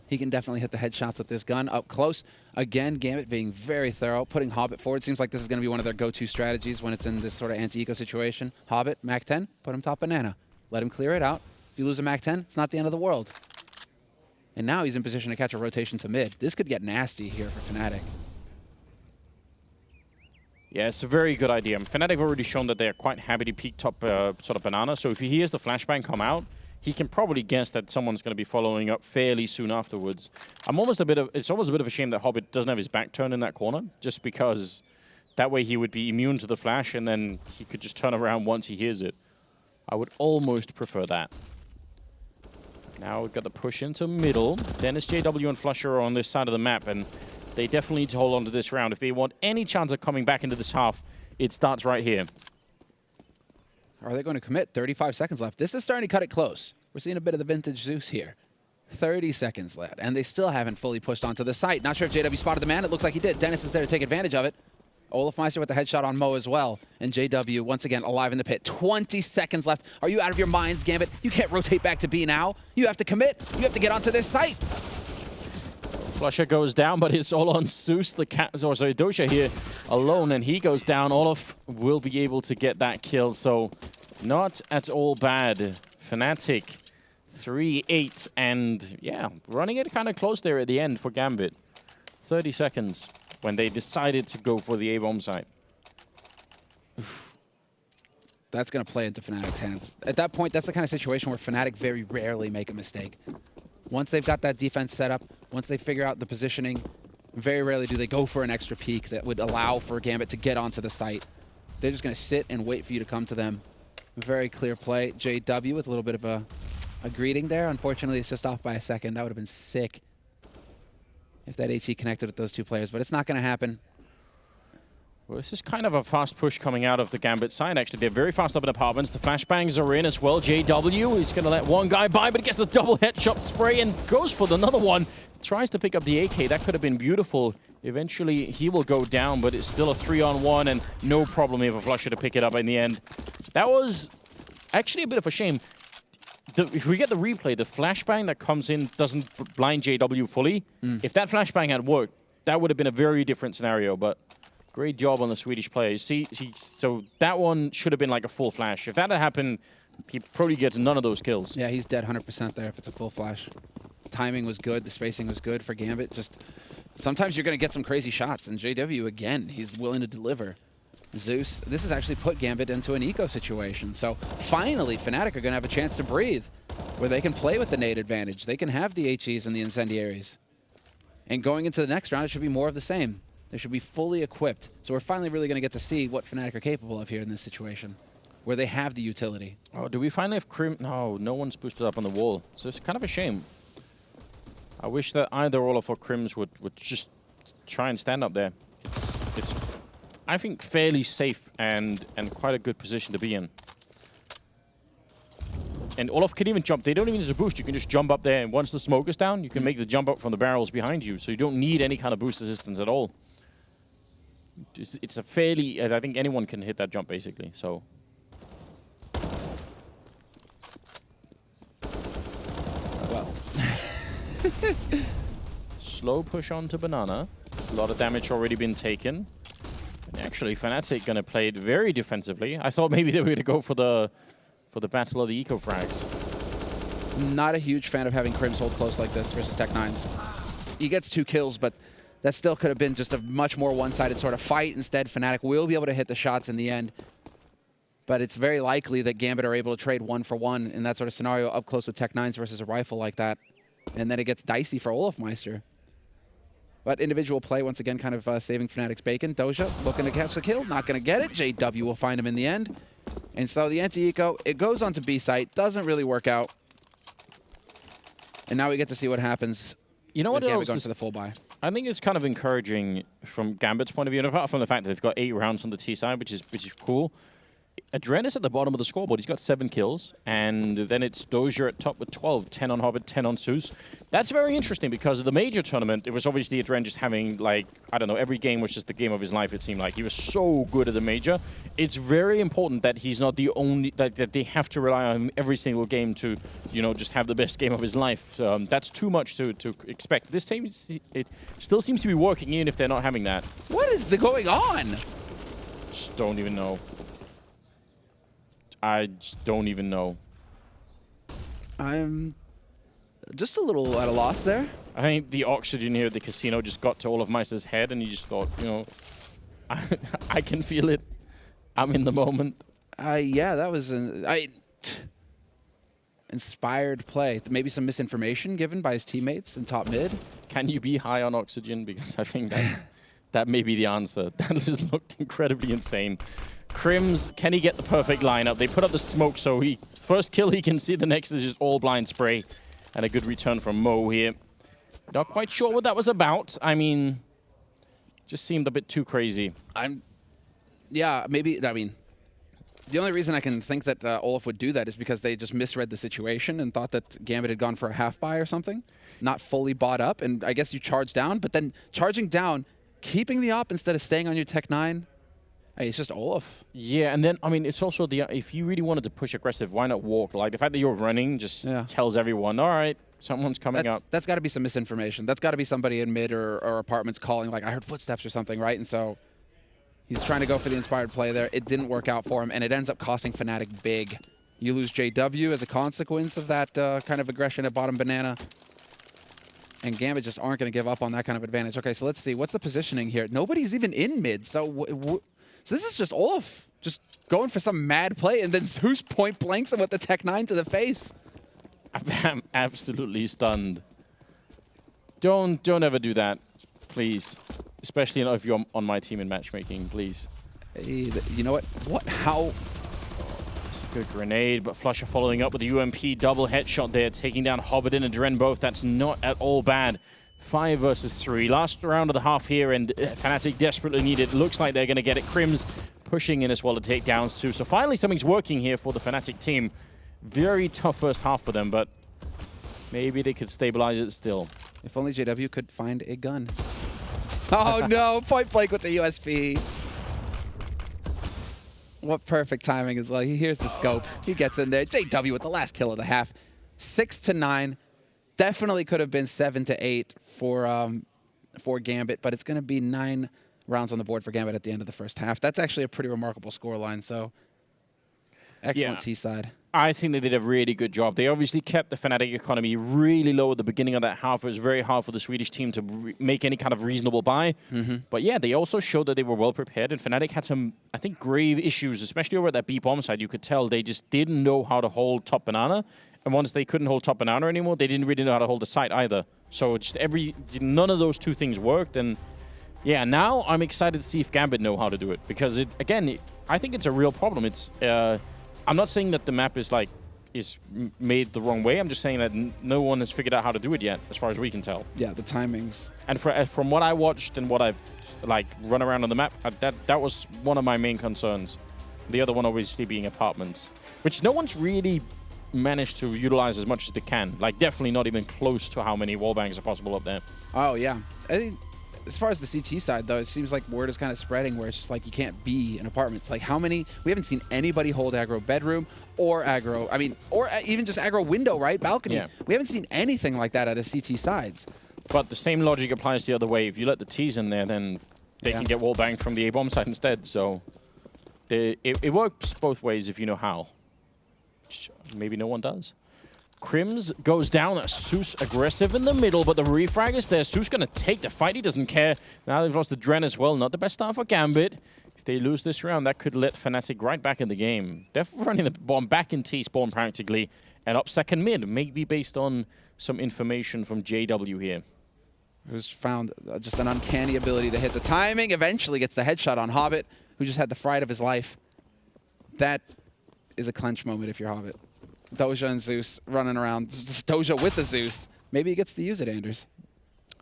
he can definitely hit the headshots with this gun up close. Again, Gambit being very thorough, putting Hobbit forward. Seems like this is going to be one of their go-to strategies when it's in this sort of anti-eco situation. Hobbit, Mac 10, put him top banana. Let him clear it out. If you lose a Mac 10, it's not the end of the world. And now he's in position to catch a rotation to mid. This could get nasty here for Fnatic. Yeah, it's a very good idea. Fnatic have already shown that they're quite happy to peek top sort of banana. So if he hears the flashbang come out, he can probably guess that someone's going to be following up fairly soon afterwards. It's almost a bit of a shame that Hobbit doesn't have his back turned in that corner, just because That way he would be immune to the flash, and then he could just turn around once he hears it. I would almost prefer that. Now we've got the push into middle. Dennis, JW, and Flusher are on this side of the map, and they definitely need to hold on to this round. If they want any chance of coming back into this half, it starts right here. Are they going to commit? 35 seconds left. This is starting to cut it close. We're seeing a bit of the vintage Zeus here. 30 seconds left, and they still haven't fully pushed onto the site. Not sure if JW spotted the man. It looks like he did. Dennis is there to take advantage of it. Olafmeister with the headshot on Mo as well. And JW, once again, alive in the pit. 20 seconds left. Are you out of your minds, Gambit? You can't rotate back to B now. You have to commit. You have to get onto this site. Flusher goes down, but it's all on Zeus, the cat, or sorry, Doja here alone, and he goes down. Olaf will be able to get that kill, so not at all bad. Fnatic 3-8, and yeah, running it kind of close there at the end for Gambit. 30 seconds when they decided to go for the A-bomb site. That's going to play into Fnatic's hands. At that point, that's the kind of situation where Fnatic very rarely make a mistake. Once they've got that defense set up, once they figure out the positioning, very rarely do they go for an extra peek that would allow for Gambit to get onto the site. They're just going to sit and wait for you to come to them. Very clear play. JW with a little bit of a greeting there. Unfortunately, it's just off by a second. That would have been sick if that HE connected with those two players, but it's not going to happen. Well, this is kind of a fast push coming out of the Gambit side, actually. They're very fast up in apartments. The flashbangs are in as well. JW is going to let one guy by, but he gets the double headshot spray and goes for another one. Tries to pick up the AK. That could have been beautiful. Eventually, he will go down, but it's still a 3-on-1 and no problem here for Flusher to pick it up in the end. That was actually a bit of a shame. If we get the replay, the flashbang that comes in doesn't blind JW fully. If that flashbang had worked, that would have been a very different scenario, but great job on the Swedish players. So that one should have been like a full flash. If that had happened, he probably gets none of those kills. Yeah, he's dead 100% there if it's a full flash. Timing was good. The spacing was good for Gambit. Just sometimes you're going to get some crazy shots, and JW, again, he's willing to deliver. Zeus, this has actually put Gambit into an eco situation. So finally, Fnatic are going to have a chance to breathe, where they can play with the nade advantage. They can have the HEs and the incendiaries. And going into the next round, it should be more of the same. They should be fully equipped. So we're finally really going to get to see what Fnatic are capable of here in this situation, where they have the utility. Oh, do we finally have Crim? No one's boosted up on the wall. So it's kind of a shame. I wish that either Olaf or Crims would just try and stand up there. It's I think, fairly safe and quite a good position to be in. And Olaf can even jump. They don't even need a boost. You can just jump up there, and once the smoke is down, you can make the jump up from the barrels behind you. So you don't need any kind of boost assistance at all. It's a fairly... I think anyone can hit that jump, basically. So... Well. Slow push onto Banana. A lot of damage already been taken. And actually, Fnatic gonna play it very defensively. I thought maybe they were gonna go for the battle of the eco frags. Not a huge fan of having Crims hold close like this versus Tech9s. He gets 2 kills, but that still could have been just a much more one-sided sort of fight. Instead, Fnatic will be able to hit the shots in the end. But it's very likely that Gambit are able to trade 1-for-1 in that sort of scenario up close with Tech9s versus a rifle like that. And then it gets dicey for Olafmeister. But individual play, once again, kind of saving Fnatic's bacon. Doja looking to catch the kill, not going to get it. JW will find him in the end. And so the anti-eco, it goes onto B site, doesn't really work out. And now we get to see what happens. You know what Gambit else going for the full buy. I think it's kind of encouraging from Gambit's point of view, and apart from the fact that they've got 8 rounds on the T side, which is cool. Adrena's at the bottom of the scoreboard. He's got 7 kills, and then it's Dozier at top with 12, 10 on Hobbit, 10 on Zeus. That's very interesting because of the major tournament, it was obviously Adren just having, like, I don't know, every game was just the game of his life, it seemed like. He was so good at the major. It's very important that he's not the only, that they have to rely on him every single game to, you know, just have the best game of his life. That's too much to expect. This team, it still seems to be working even if they're not having that. What is going on? Just don't even know. I just don't even know. I'm just a little at a loss there. I think the oxygen here at the casino just got to Olafmeister's head, and he just thought, you know, I can feel it. I'm in the moment. Yeah, that was an inspired play. Maybe some misinformation given by his teammates in top mid. Can you be high on oxygen? Because I think That may be the answer. That just looked incredibly insane. Crims, can he get the perfect lineup? They put up the smoke, so first kill he can see, the next is just all blind spray. And a good return from Mo here. Not quite sure what that was about. I mean, just seemed a bit too crazy. Yeah, maybe, I mean, the only reason I can think that Olaf would do that is because they just misread the situation and thought that Gambit had gone for a half buy or something. Not fully bought up, and I guess you charge down, but then charging down, keeping the op instead of staying on your Tech 9, hey, it's just Olaf. Yeah, and then, I mean, it's also if you really wanted to push aggressive, why not walk? Like, the fact that you're running just tells everyone, all right, someone's coming up. That's got to be some misinformation. That's got to be somebody in mid or apartments calling, like, I heard footsteps or something, right? And so he's trying to go for the inspired play there. It didn't work out for him, and it ends up costing Fnatic big. You lose JW as a consequence of that kind of aggression at bottom banana. And Gambit just aren't going to give up on that kind of advantage. Okay, so let's see. What's the positioning here? Nobody's even in mid, so this is just Olaf just going for some mad play, and then Zeus point blanks him with the Tech 9 to the face. I'm absolutely stunned. Don't ever do that, please. Especially if you're on my team in matchmaking, please. Hey, you know what? How? It's a good grenade, but Flusher following up with the UMP double headshot there, taking down Hobbit and Dren both. That's not at all bad. 5 versus 3. Last round of the half here, and Fnatic desperately need it. Looks like they're going to get it. Crims pushing in as well to take down Stu. So finally something's working here for the Fnatic team. Very tough first half for them, but maybe they could stabilize it still. If only JW could find a gun. Oh no, point blank with the USP. What perfect timing as well. He hears the scope. He gets in there. JW with the last kill of the half. 6-9. Definitely could have been 7-8 for Gambit, but it's going to be 9 rounds on the board for Gambit at the end of the first half. That's actually a pretty remarkable scoreline, so excellent T-side. I think they did a really good job. They obviously kept the Fnatic economy really low at the beginning of that half. It was very hard for the Swedish team to make any kind of reasonable buy. But yeah, they also showed that they were well prepared, and Fnatic had some, I think, grave issues, especially over at that B-bomb side. You could tell they just didn't know how to hold top banana. And once they couldn't hold top banana anymore, they didn't really know how to hold the site either. So just none of those two things worked. And yeah, now I'm excited to see if Gambit know how to do it, because I think it's a real problem. It's I'm not saying that the map is made the wrong way. I'm just saying that no one has figured out how to do it yet, as far as we can tell. Yeah, the timings. And from what I watched and what I've run around on the map, that was one of my main concerns. The other one obviously being apartments, which no one's really managed to utilize as much as they can. Like, definitely not even close to how many wallbangs are possible up there. Oh, yeah. I think as far as the CT side, though, it seems like word is kind of spreading where it's just like you can't be in apartments. Like, how many? We haven't seen anybody hold aggro bedroom or aggro, or even just aggro window, right? Balcony. Yeah. We haven't seen anything like that out of CT sides. But the same logic applies the other way. If you let the T's in there, then they can get wallbanged from the A-bomb side instead. So it works both ways if you know how. Maybe no one does. Crims goes down. Zeus aggressive in the middle, but the refrag is there. Zeus going to take the fight. He doesn't care. Now they've lost the Dren as well. Not the best start for Gambit. If they lose this round, that could let Fnatic right back in the game. They're running the bomb back in T-spawn practically, and up second mid, maybe based on some information from JW here. Who's found just an uncanny ability to hit the timing. Eventually gets the headshot on Hobbit, who just had the fright of his life. That is a clench moment if you're Hobbit. Doja and Zeus running around. Doja with the Zeus. Maybe he gets to use it, Anders.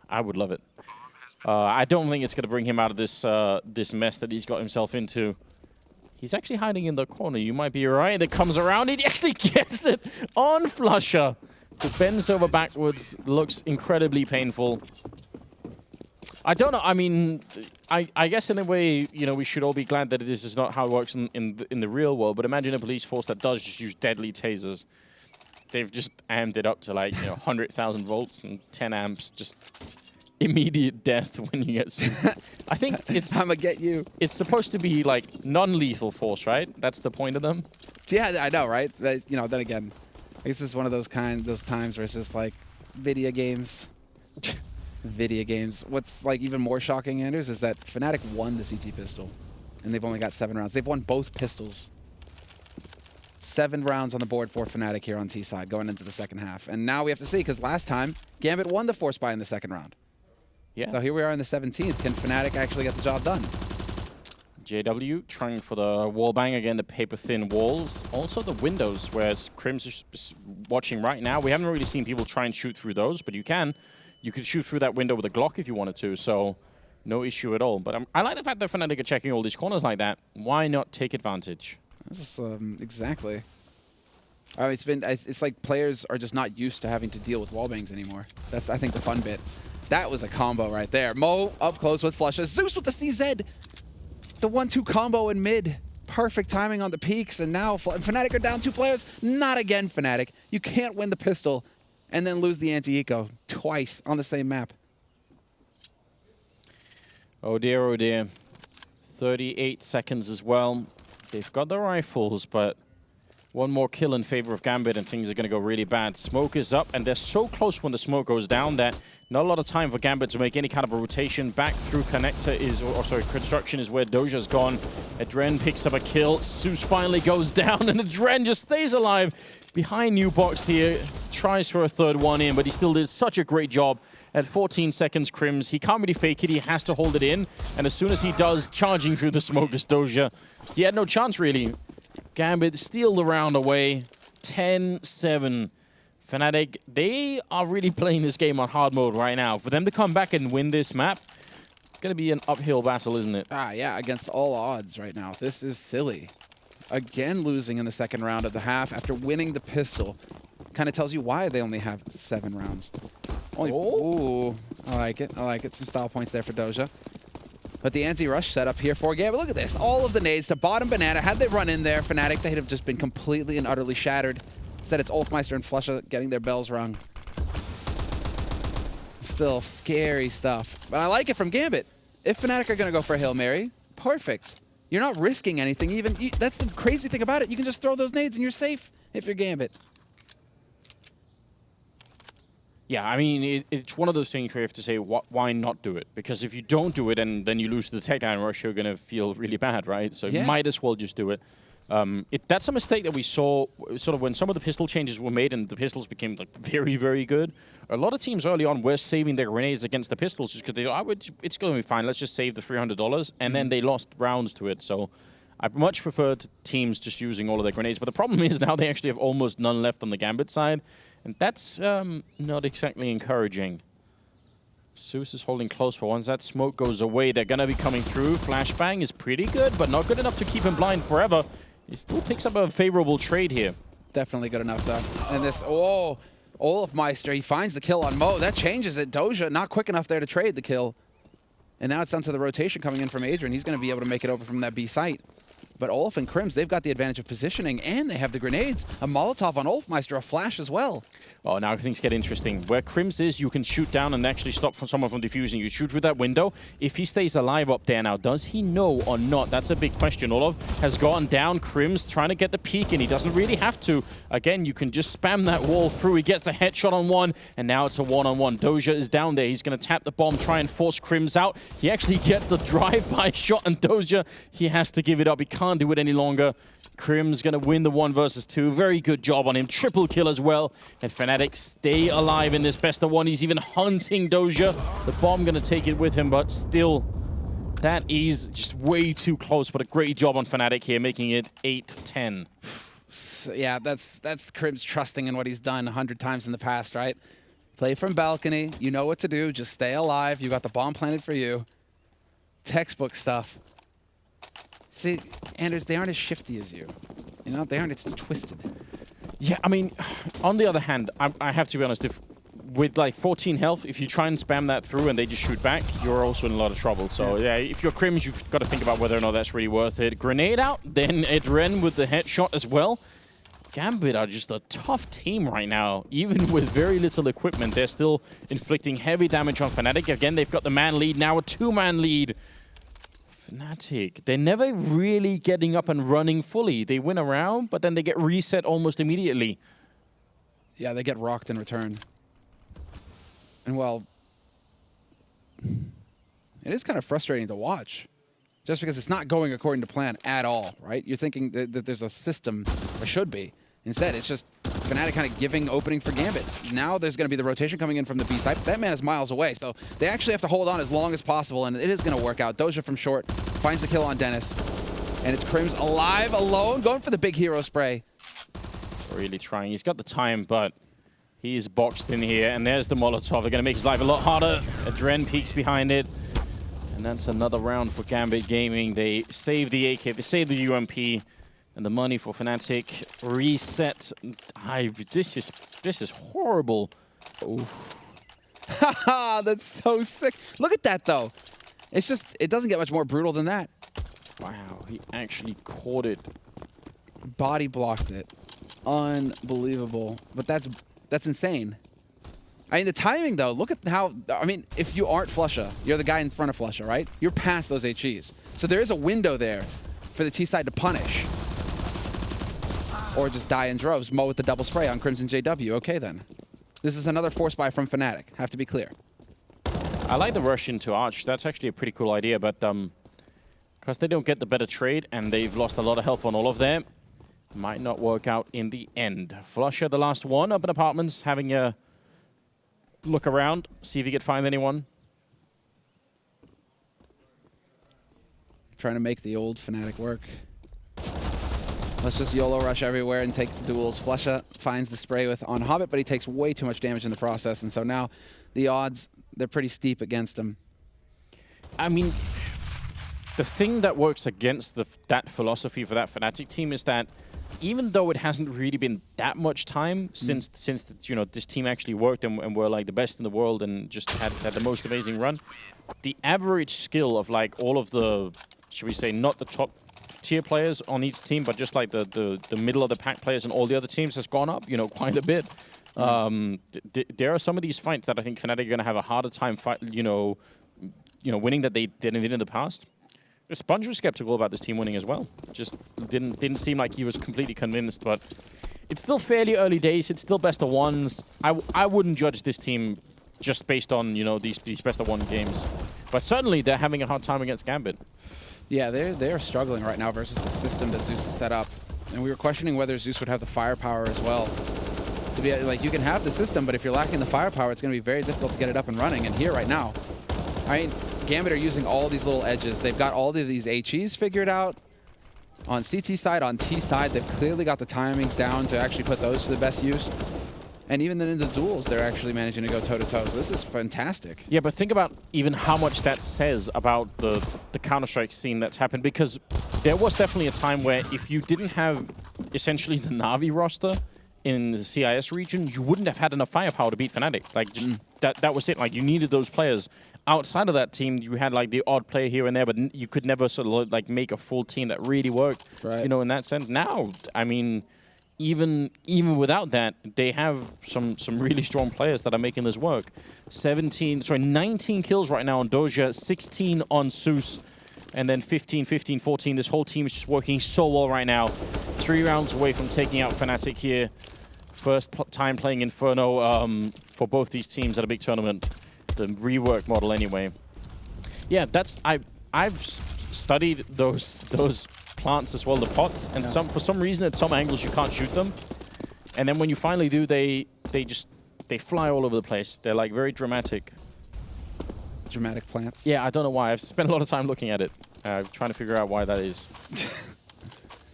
I would love it. I don't think it's going to bring him out of this this mess that he's got himself into. He's actually hiding in the corner. You might be right. It comes around. He actually gets it on Flusher. The bends over backwards. Looks incredibly painful. I don't know. I mean, I guess in a way, you know, we should all be glad that this is not how it works in the real world. But imagine a police force that does just use deadly tasers. They've just amped it up to 100,000 volts and 10 amps. Just immediate death when you get. I think it's. I'ma get you. It's supposed to be non-lethal force, right? That's the point of them. Yeah, I know, right? But, then again, I guess it's one of those times where it's just like video games. Video games. What's even more shocking, Anders, is that Fnatic won the CT pistol, and they've only got 7 rounds. They've won both pistols. 7 rounds on the board for Fnatic here on T side going into the second half, and now we have to see, because last time Gambit won the force buy in the second round. Yeah. So here we are in the 17th. Can Fnatic actually get the job done? JW trying for the wall bang again, the paper-thin walls. Also the windows, whereas Crims is watching right now. We haven't really seen people try and shoot through those, but you can. You could shoot through that window with a Glock if you wanted to, so no issue at all. But I like the fact that Fnatic are checking all these corners like that. Why not take advantage? This is, exactly. I mean, it's like players are just not used to having to deal with wallbangs anymore. That's, I think, the fun bit. That was a combo right there. Mo up close with Flusha. Zeus with the CZ. The 1-2 combo in mid. Perfect timing on the peaks, and now Fnatic are down 2 players. Not again, Fnatic. You can't win the pistol and then lose the anti-eco twice on the same map. Oh dear, oh dear. 38 seconds as well. They've got the rifles, but one more kill in favor of Gambit and things are going to go really bad. Smoke is up, and they're so close when the smoke goes down that not a lot of time for Gambit to make any kind of a rotation. Back through connector is, or sorry, construction is where Doja's gone. Adren picks up a kill. Zeus finally goes down, and Adren just stays alive behind New Box here. Tries for a third one in, but he still did such a great job. At 14 seconds, Crims, he can't really fake it. He has to hold it in, and as soon as he does, charging through the smoke is Doja. He had no chance, really. Gambit steal the round away. 10-7. Fnatic, they are really playing this game on hard mode right now. For them to come back and win this map, it's going to be an uphill battle, isn't it? Yeah, against all odds right now. This is silly. Again, losing in the second round of the half after winning the pistol. Kind of tells you why they only have 7 rounds. Ooh, I like it. I like it. Some style points there for Doja. But the anti-rush setup here for Gambit. Look at this. All of the nades to bottom banana. Had they run in there, Fnatic, they'd have just been completely and utterly shattered. Instead, it's Ulfmeister and Flusha getting their bells rung. Still scary stuff. But I like it from Gambit. If Fnatic are going to go for a Hail Mary, perfect. You're not risking anything. That's the crazy thing about it. You can just throw those nades and you're safe if you're Gambit. Yeah, I mean, it's one of those things where you have to say, why not do it? Because if you don't do it and then you lose to the takedown rush, you're going to feel really bad, right? So you might as well just do it. That's a mistake that we saw sort of when some of the pistol changes were made and the pistols became like very, very good. A lot of teams early on were saving their grenades against the pistols just because they thought, it's going to be fine, let's just save the $300. And then they lost rounds to it. So I much preferred teams just using all of their grenades. But the problem is now they actually have almost none left on the Gambit side. And that's not exactly encouraging. Zeus is holding close for once that smoke goes away. They're going to be coming through. Flashbang is pretty good, but not good enough to keep him blind forever. He still picks up a favorable trade here. Definitely good enough, though. And this, Olafmeister, he finds the kill on Mo. That changes it. Doja not quick enough there to trade the kill. And now it's down to the rotation coming in from Adrian. He's going to be able to make it over from that B site. But Olaf and Crims, they've got the advantage of positioning, and they have the grenades. A Molotov on Olafmeister, a flash as well. Oh, now things get interesting. Where Crims is, you can shoot down and actually stop someone from defusing. You shoot through that window. If he stays alive up there now, does he know or not? That's a big question. Olaf has gone down. Crims trying to get the peek, and he doesn't really have to. Again, you can just spam that wall through. He gets the headshot on one, and now it's a one-on-one. Doja is down there. He's going to tap the bomb, try and force Crims out. He actually gets the drive-by shot, and Doja, he has to give it up. He can't do it any longer. Crims going to win the 1 versus 2. Very good job on him. Triple kill as well. And Fnatic stay alive in this best of 1. He's even hunting Doja. The bomb going to take it with him, but still, that is just way too close. But a great job on Fnatic here, making it 8-10. Yeah, that's Crims trusting in what he's done 100 times in the past, right? Play from balcony. You know what to do. Just stay alive. You got the bomb planted for you. Textbook stuff. See, Anders, they aren't as shifty as you. You know, they aren't as twisted. Yeah, I mean, on the other hand, I have to be honest, with like 14 health, if you try and spam that through and they just shoot back, you're also in a lot of trouble. So yeah, if you're Crims, you've got to think about whether or not that's really worth it. Grenade out, then Adren with the headshot as well. Gambit are just a tough team right now. Even with very little equipment, they're still inflicting heavy damage on Fnatic. Again, they've got the man lead, now a 2-man lead. Fnatic, they're never really getting up and running fully. They win a round, but then they get reset almost immediately. Yeah, they get rocked in return. And well, it is kind of frustrating to watch. Just because it's not going according to plan at all, right? You're thinking that there's a system, or should be. Instead, it's just Fnatic kind of giving opening for Gambit. Now there's going to be the rotation coming in from the B side. That man is miles away, so they actually have to hold on as long as possible, and it is going to work out. Doja from short finds the kill on Dennis, and it's Crims alive, alone, going for the big hero spray. Really trying. He's got the time, but he's boxed in here, and there's the Molotov. They're going to make his life a lot harder. Adren peeks behind it, and that's another round for Gambit Gaming. They save the AK, they save the UMP, and the money for Fnatic. Reset. This is horrible. Haha, that's so sick. Look at that, though. It's just, it doesn't get much more brutal than that. Wow, he actually caught it. Body blocked it. Unbelievable. But that's insane. I mean, the timing, though, look at how, I mean, if you aren't Flusha, you're the guy in front of Flusha, right? You're past those HEs. So there is a window there for the T side to punish. Or just die in droves. Mo with the double spray on Crimson JW. Okay, then. This is another force buy from Fnatic. Have to be clear. I like the rush into Arch. That's actually a pretty cool idea, but because they don't get the better trade and they've lost a lot of health on all of them, might not work out in the end. Flusha, the last one, up in apartments, having a look around, see if he could find anyone. Trying to make the old Fnatic work. Let's just YOLO rush everywhere and take the duels. Flusha finds the spray on Hobbit, but he takes way too much damage in the process, and so now the odds, they're pretty steep against him. I mean, the thing that works against that philosophy for that Fnatic team is that even though it hasn't really been that much time since this team actually worked and were like the best in the world and just had the most amazing run, the average skill of like all of the, should we say, not the top tier players on each team, but just like the middle of the pack players and all the other teams has gone up, quite a bit. There are some of these fights that I think Fnatic are going to have a harder time winning that they did in the past. Sponge was skeptical about this team winning as well. Just didn't seem like he was completely convinced, but it's still fairly early days. It's still best of ones. I wouldn't judge this team just based on these best of one games, but certainly they're having a hard time against Gambit. Yeah, they're struggling right now versus the system that Zeus has set up, and we were questioning whether Zeus would have the firepower as well. To be like, you can have the system, but if you're lacking the firepower, it's going to be very difficult to get it up and running. And here right now, I mean, Gambit are using all these little edges. They've got all of these HEs figured out. On CT side, on T side, they've clearly got the timings down to actually put those to the best use. And even then in the duels, they're actually managing to go toe-to-toe. So this is fantastic. Yeah, but think about even how much that says about the Counter-Strike scene that's happened, because there was definitely a time where if you didn't have essentially the Na'Vi roster in the CIS region, you wouldn't have had enough firepower to beat Fnatic. Like, just that was it. Like, you needed those players. Outside of that team, you had like the odd player here and there, but you could never sort of like make a full team that really worked, right. In that sense. Now, I mean, even without that, they have some really strong players that are making this work. 19 kills right now on Doja, 16 on Zeus, and then 15, 15, 14. This whole team is just working so well right now. 3 rounds away from taking out Fnatic here. First time playing Inferno for both these teams at a big tournament. The rework model anyway. Yeah, I've studied those plants as well, the pots, and for some reason at some angles you can't shoot them. And then when you finally do, they fly all over the place. They're like very dramatic. Dramatic plants? Yeah, I don't know why. I've spent a lot of time looking at it, trying to figure out why that is.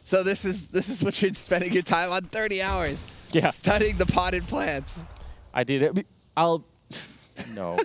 So this is what you're spending your time on, 30 hours. Yeah. Studying the potted plants. I did it. No.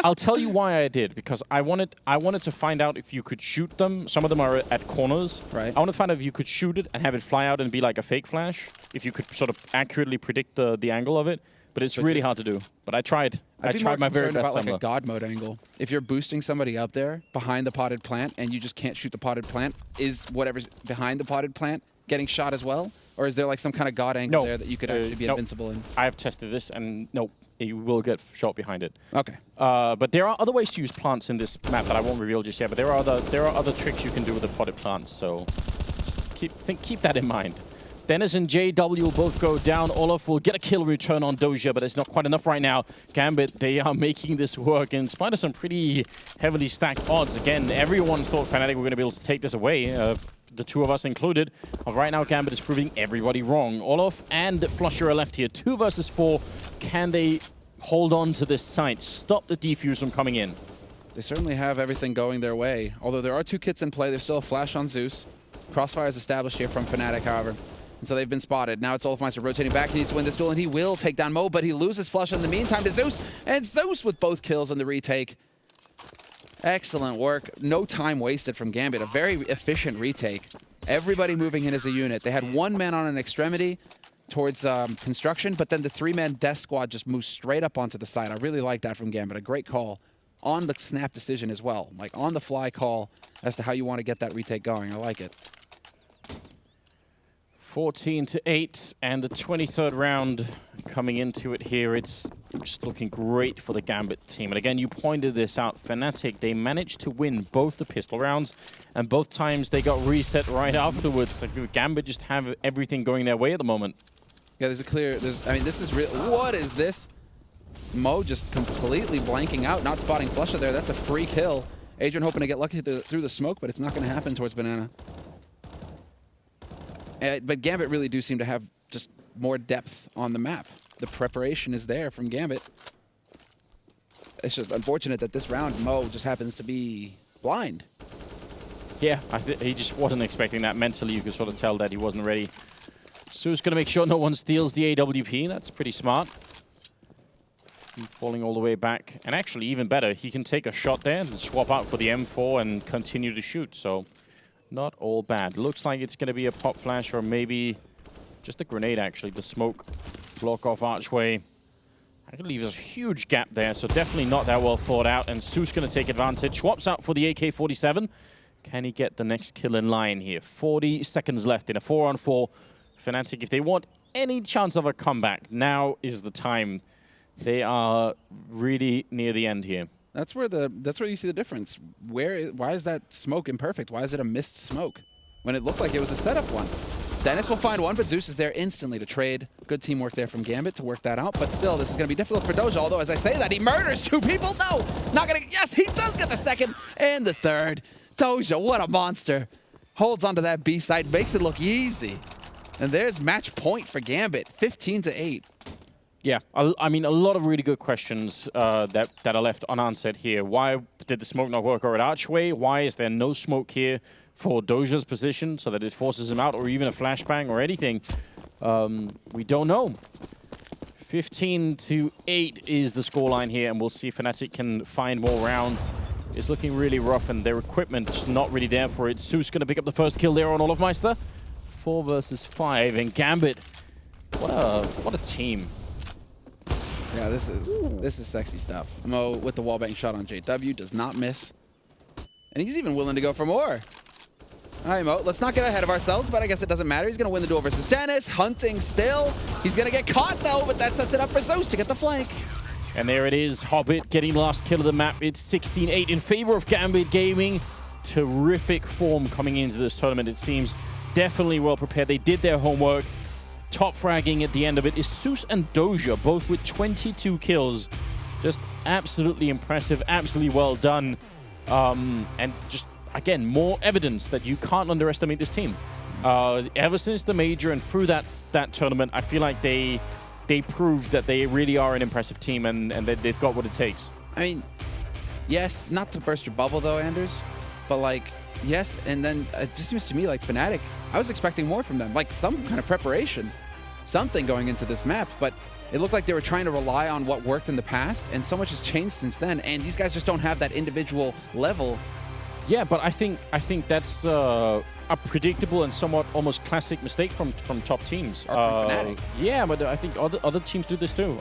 I'll tell you why I did, because I wanted to find out if you could shoot them. Some of them are at corners. Right. I want to find out if you could shoot it and have it fly out and be like a fake flash. If you could sort of accurately predict the angle of it. But it's really hard to do. But I tried. I tried my very best. About like a God mode angle. If you're boosting somebody up there behind the potted plant and you just can't shoot the potted plant, is whatever's behind the potted plant getting shot as well? Or is there like some kind of God angle there that you could actually be invincible in? I have tested this and no, you will get shot behind it. Okay. But there are other ways to use plants in this map that I won't reveal just yet. But there are other tricks you can do with the potted plants. So keep that in mind. Dennis and JW will both go down. Olaf will get a kill return on Doja, but it's not quite enough right now. Gambit, they are making this work in spite of some pretty heavily stacked odds. Again, everyone thought Fnatic were going to be able to take this away. the two of us included. Right now, Gambit is proving everybody wrong. Olaf and Flusher are left here. 2 versus 4. Can they hold on to this site? Stop the defuse from coming in. They certainly have everything going their way. Although there are 2 kits in play, there's still a flash on Zeus. Crossfire is established here from Fnatic, however. And so they've been spotted. Now it's Olafmeister rotating back. He needs to win this duel, and he will take down Mo, but he loses flush in the meantime to Zeus. And Zeus with both kills in the retake. Excellent work. No time wasted from Gambit. A very efficient retake. Everybody moving in as a unit. They had 1 man on an extremity towards construction, but then the 3-man death squad just moves straight up onto the side. I really like that from Gambit. A great call on the snap decision as well. Like on the fly call as to how you want to get that retake going. I like it. 14-8, and the 23rd round coming into it here. It's just looking great for the Gambit team. And again, you pointed this out, Fnatic, they managed to win both the pistol rounds, and both times they got reset right afterwards. Like, Gambit just have everything going their way at the moment. Yeah, there's a clear, I mean, this is real. What is this? Mo just completely blanking out, not spotting Flusha there. That's a free kill. Adrian hoping to get lucky through the smoke, but it's not going to happen towards Banana. But Gambit really do seem to have just more depth on the map. The preparation is there from Gambit. It's just unfortunate that this round Mo just happens to be blind. Yeah, he just wasn't expecting that. Mentally, you could sort of tell that he wasn't ready. Su's going to make sure no one steals the AWP. That's pretty smart. Falling all the way back. And actually, even better, he can take a shot there and swap out for the M4 and continue to shoot. So not all bad. Looks like it's going to be a pop flash or maybe just a grenade, actually. The smoke block off archway. I can leave a huge gap there, so definitely not that well thought out. And Su's going to take advantage. Swaps out for the AK-47. Can he get the next kill in line here? 40 seconds left in a 4-on-4. Fnatic, if they want any chance of a comeback, now is the time. They are really near the end here. That's where you see the difference. Why is that smoke imperfect? Why is it a missed smoke when it looked like it was a setup one? Dennis will find one, but Zeus is there instantly to trade. Good teamwork there from Gambit to work that out. But still, this is going to be difficult for Doja. Although, as I say that, he murders 2 people. No, not going to. Yes, he does get the second and the third. Doja, what a monster. Holds onto that B side, makes it look easy. And there's match point for Gambit, 15-8. Yeah, I mean, a lot of really good questions that are left unanswered here. Why did the smoke not work over at Archway? Why is there no smoke here for Doja's position so that it forces him out, or even a flashbang or anything? We don't know. 15-8 is the scoreline here, and we'll see if Fnatic can find more rounds. It's looking really rough, and their equipment just not really there for it. Su's going to pick up the first kill there on Olafmeister. 4 versus 5, and Gambit, what a team. Yeah, this is sexy stuff. Mo with the wallbang shot on JW does not miss. And he's even willing to go for more. All right, Mo, let's not get ahead of ourselves, but I guess it doesn't matter. He's going to win the duel versus Dennis. Hunting still. He's going to get caught, though, but that sets it up for Zeus to get the flank. And there it is, Hobbit getting last kill of the map. It's 16-8 in favor of Gambit Gaming. Terrific form coming into this tournament, it seems. Definitely well prepared. They did their homework. Top fragging at the end of it is Zeus and Doja, both with 22 kills. Just absolutely impressive, absolutely well done. And just, again, more evidence that you can't underestimate this team. Ever since the major and through that tournament, I feel like they proved that they really are an impressive team and that they've got what it takes. I mean, yes, not to burst your bubble though, Anders, but like, yes, and then it just seems to me like Fnatic, I was expecting more from them, like some kind of preparation, something going into this map, but it looked like they were trying to rely on what worked in the past, and so much has changed since then, and these guys just don't have that individual level. Yeah, but I think that's a predictable and somewhat almost classic mistake from top teams. Or from Fnatic. Yeah, but I think other teams do this too.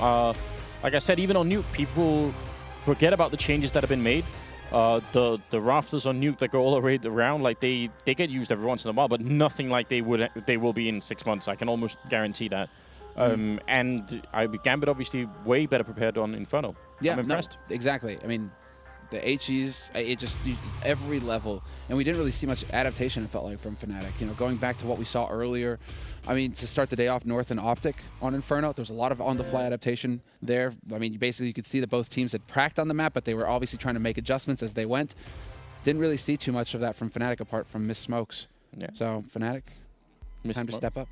Like I said, even on Nuke, people forget about the changes that have been made. The rafters on Nuke that go all the way around, like they get used every once in a while, but nothing like they will be in 6 months. I can almost guarantee that. And Gambit obviously way better prepared on Inferno. Yeah, I'm impressed. No, exactly. I mean, the HEs, every level, and we didn't really see much adaptation, it felt like, from Fnatic. You know, going back to what we saw earlier, I mean, to start the day off, North and Optic on Inferno, there was a lot of on-the-fly adaptation there. I mean, basically you could see that both teams had pracked on the map, but they were obviously trying to make adjustments as they went. Didn't really see too much of that from Fnatic apart from missed smokes. Yeah. So Fnatic, time to step up.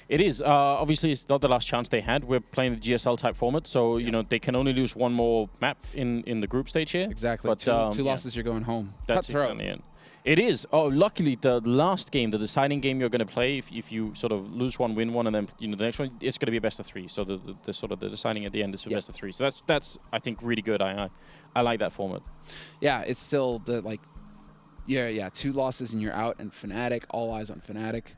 It is. Obviously, it's not the last chance they had. We're playing the GSL type format, so you know they can only lose one more map in the group stage here. Exactly. But, two losses, you're going home. That's exactly it. It is. Oh, luckily, the last game, the deciding game you're going to play, if you sort of lose one, win one, and then the next one, it's going to be a best of 3. So the sort of the deciding at the end is a best of 3. So that's I think really good. I like that format. Yeah, it's still the like, yeah, 2 losses and you're out, and Fnatic, all eyes on Fnatic.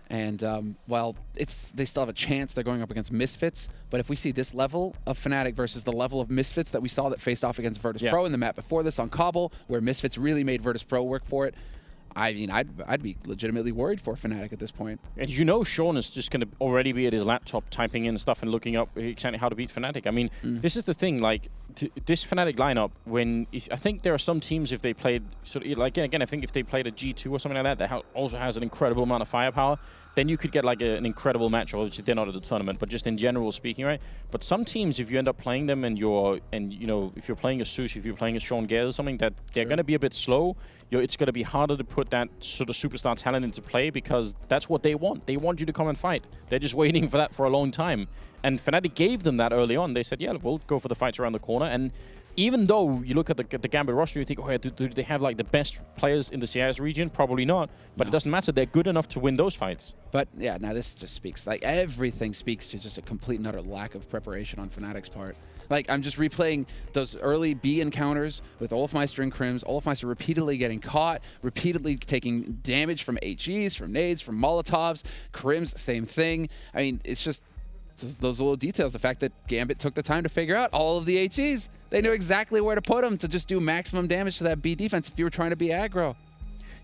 And while they still have a chance, they're going up against Misfits. But if we see this level of Fnatic versus the level of Misfits that we saw that faced off against Virtus Pro in the map before this on Cobble, where Misfits really made Virtus Pro work for it, I mean, I'd be legitimately worried for Fnatic at this point. And you know Sean is just going to already be at his laptop typing in stuff and looking up exactly how to beat Fnatic. I mean, this is the thing, like, this Fnatic lineup, I think there are some teams, if they played, sort of, like, again, I think if they played a G2 or something like that also has an incredible amount of firepower, then you could get like an incredible match. Obviously, they're not at the tournament, but just in general speaking, right? But some teams, if you end up playing them and you know, if you're playing a Sush, if you're playing a Sean Gale or something, that they're going to be a bit slow. It's going to be harder to put that sort of superstar talent into play because that's what they want. They want you to come and fight. They're just waiting for that for a long time. And Fnatic gave them that early on. They said, yeah, we'll go for the fights around the corner. And even though you look at the Gambit roster, you think, oh, yeah, do they have like the best players in the CIS region? Probably not. But it doesn't matter. They're good enough to win those fights. But yeah, now this just speaks, like everything speaks to just a complete and utter lack of preparation on Fnatic's part. Like, I'm just replaying those early B encounters with Olofmeister and Crims. Olofmeister repeatedly getting caught, repeatedly taking damage from HEs, from nades, from Molotovs. Crims, same thing. I mean, it's just those little details. The fact that Gambit took the time to figure out all of the HEs. They knew exactly where to put them to just do maximum damage to that B defense if you were trying to be aggro.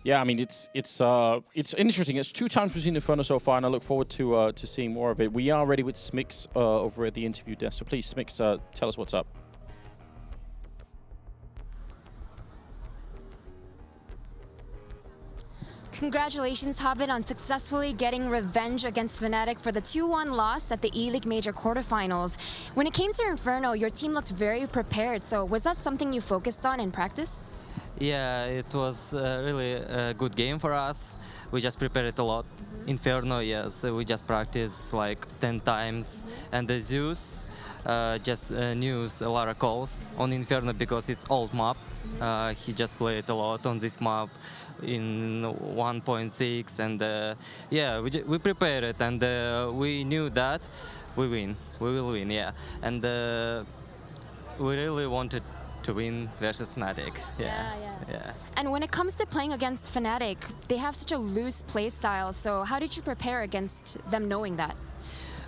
Yeah, I mean, it's interesting. It's 2 times we've seen Inferno so far, and I look forward to seeing more of it. We are ready with Smix over at the interview desk, so please, Smix, tell us what's up. Congratulations, Hobbit, on successfully getting revenge against Fnatic for the 2-1 loss at the E-League Major quarterfinals. When it came to Inferno, your team looked very prepared, so was that something you focused on in practice? Yeah, it was really a good game for us. We just prepared it a lot. Inferno, yes, we just practiced like 10 times. And the Zeus just knew a lot of calls on Inferno because it's old map. He just played a lot on this map in 1.6, and yeah, we prepared it, and we knew that we will win, yeah. And we really wanted to win versus Fnatic. Yeah. And when it comes to playing against Fnatic, they have such a loose play style, so how did you prepare against them knowing that?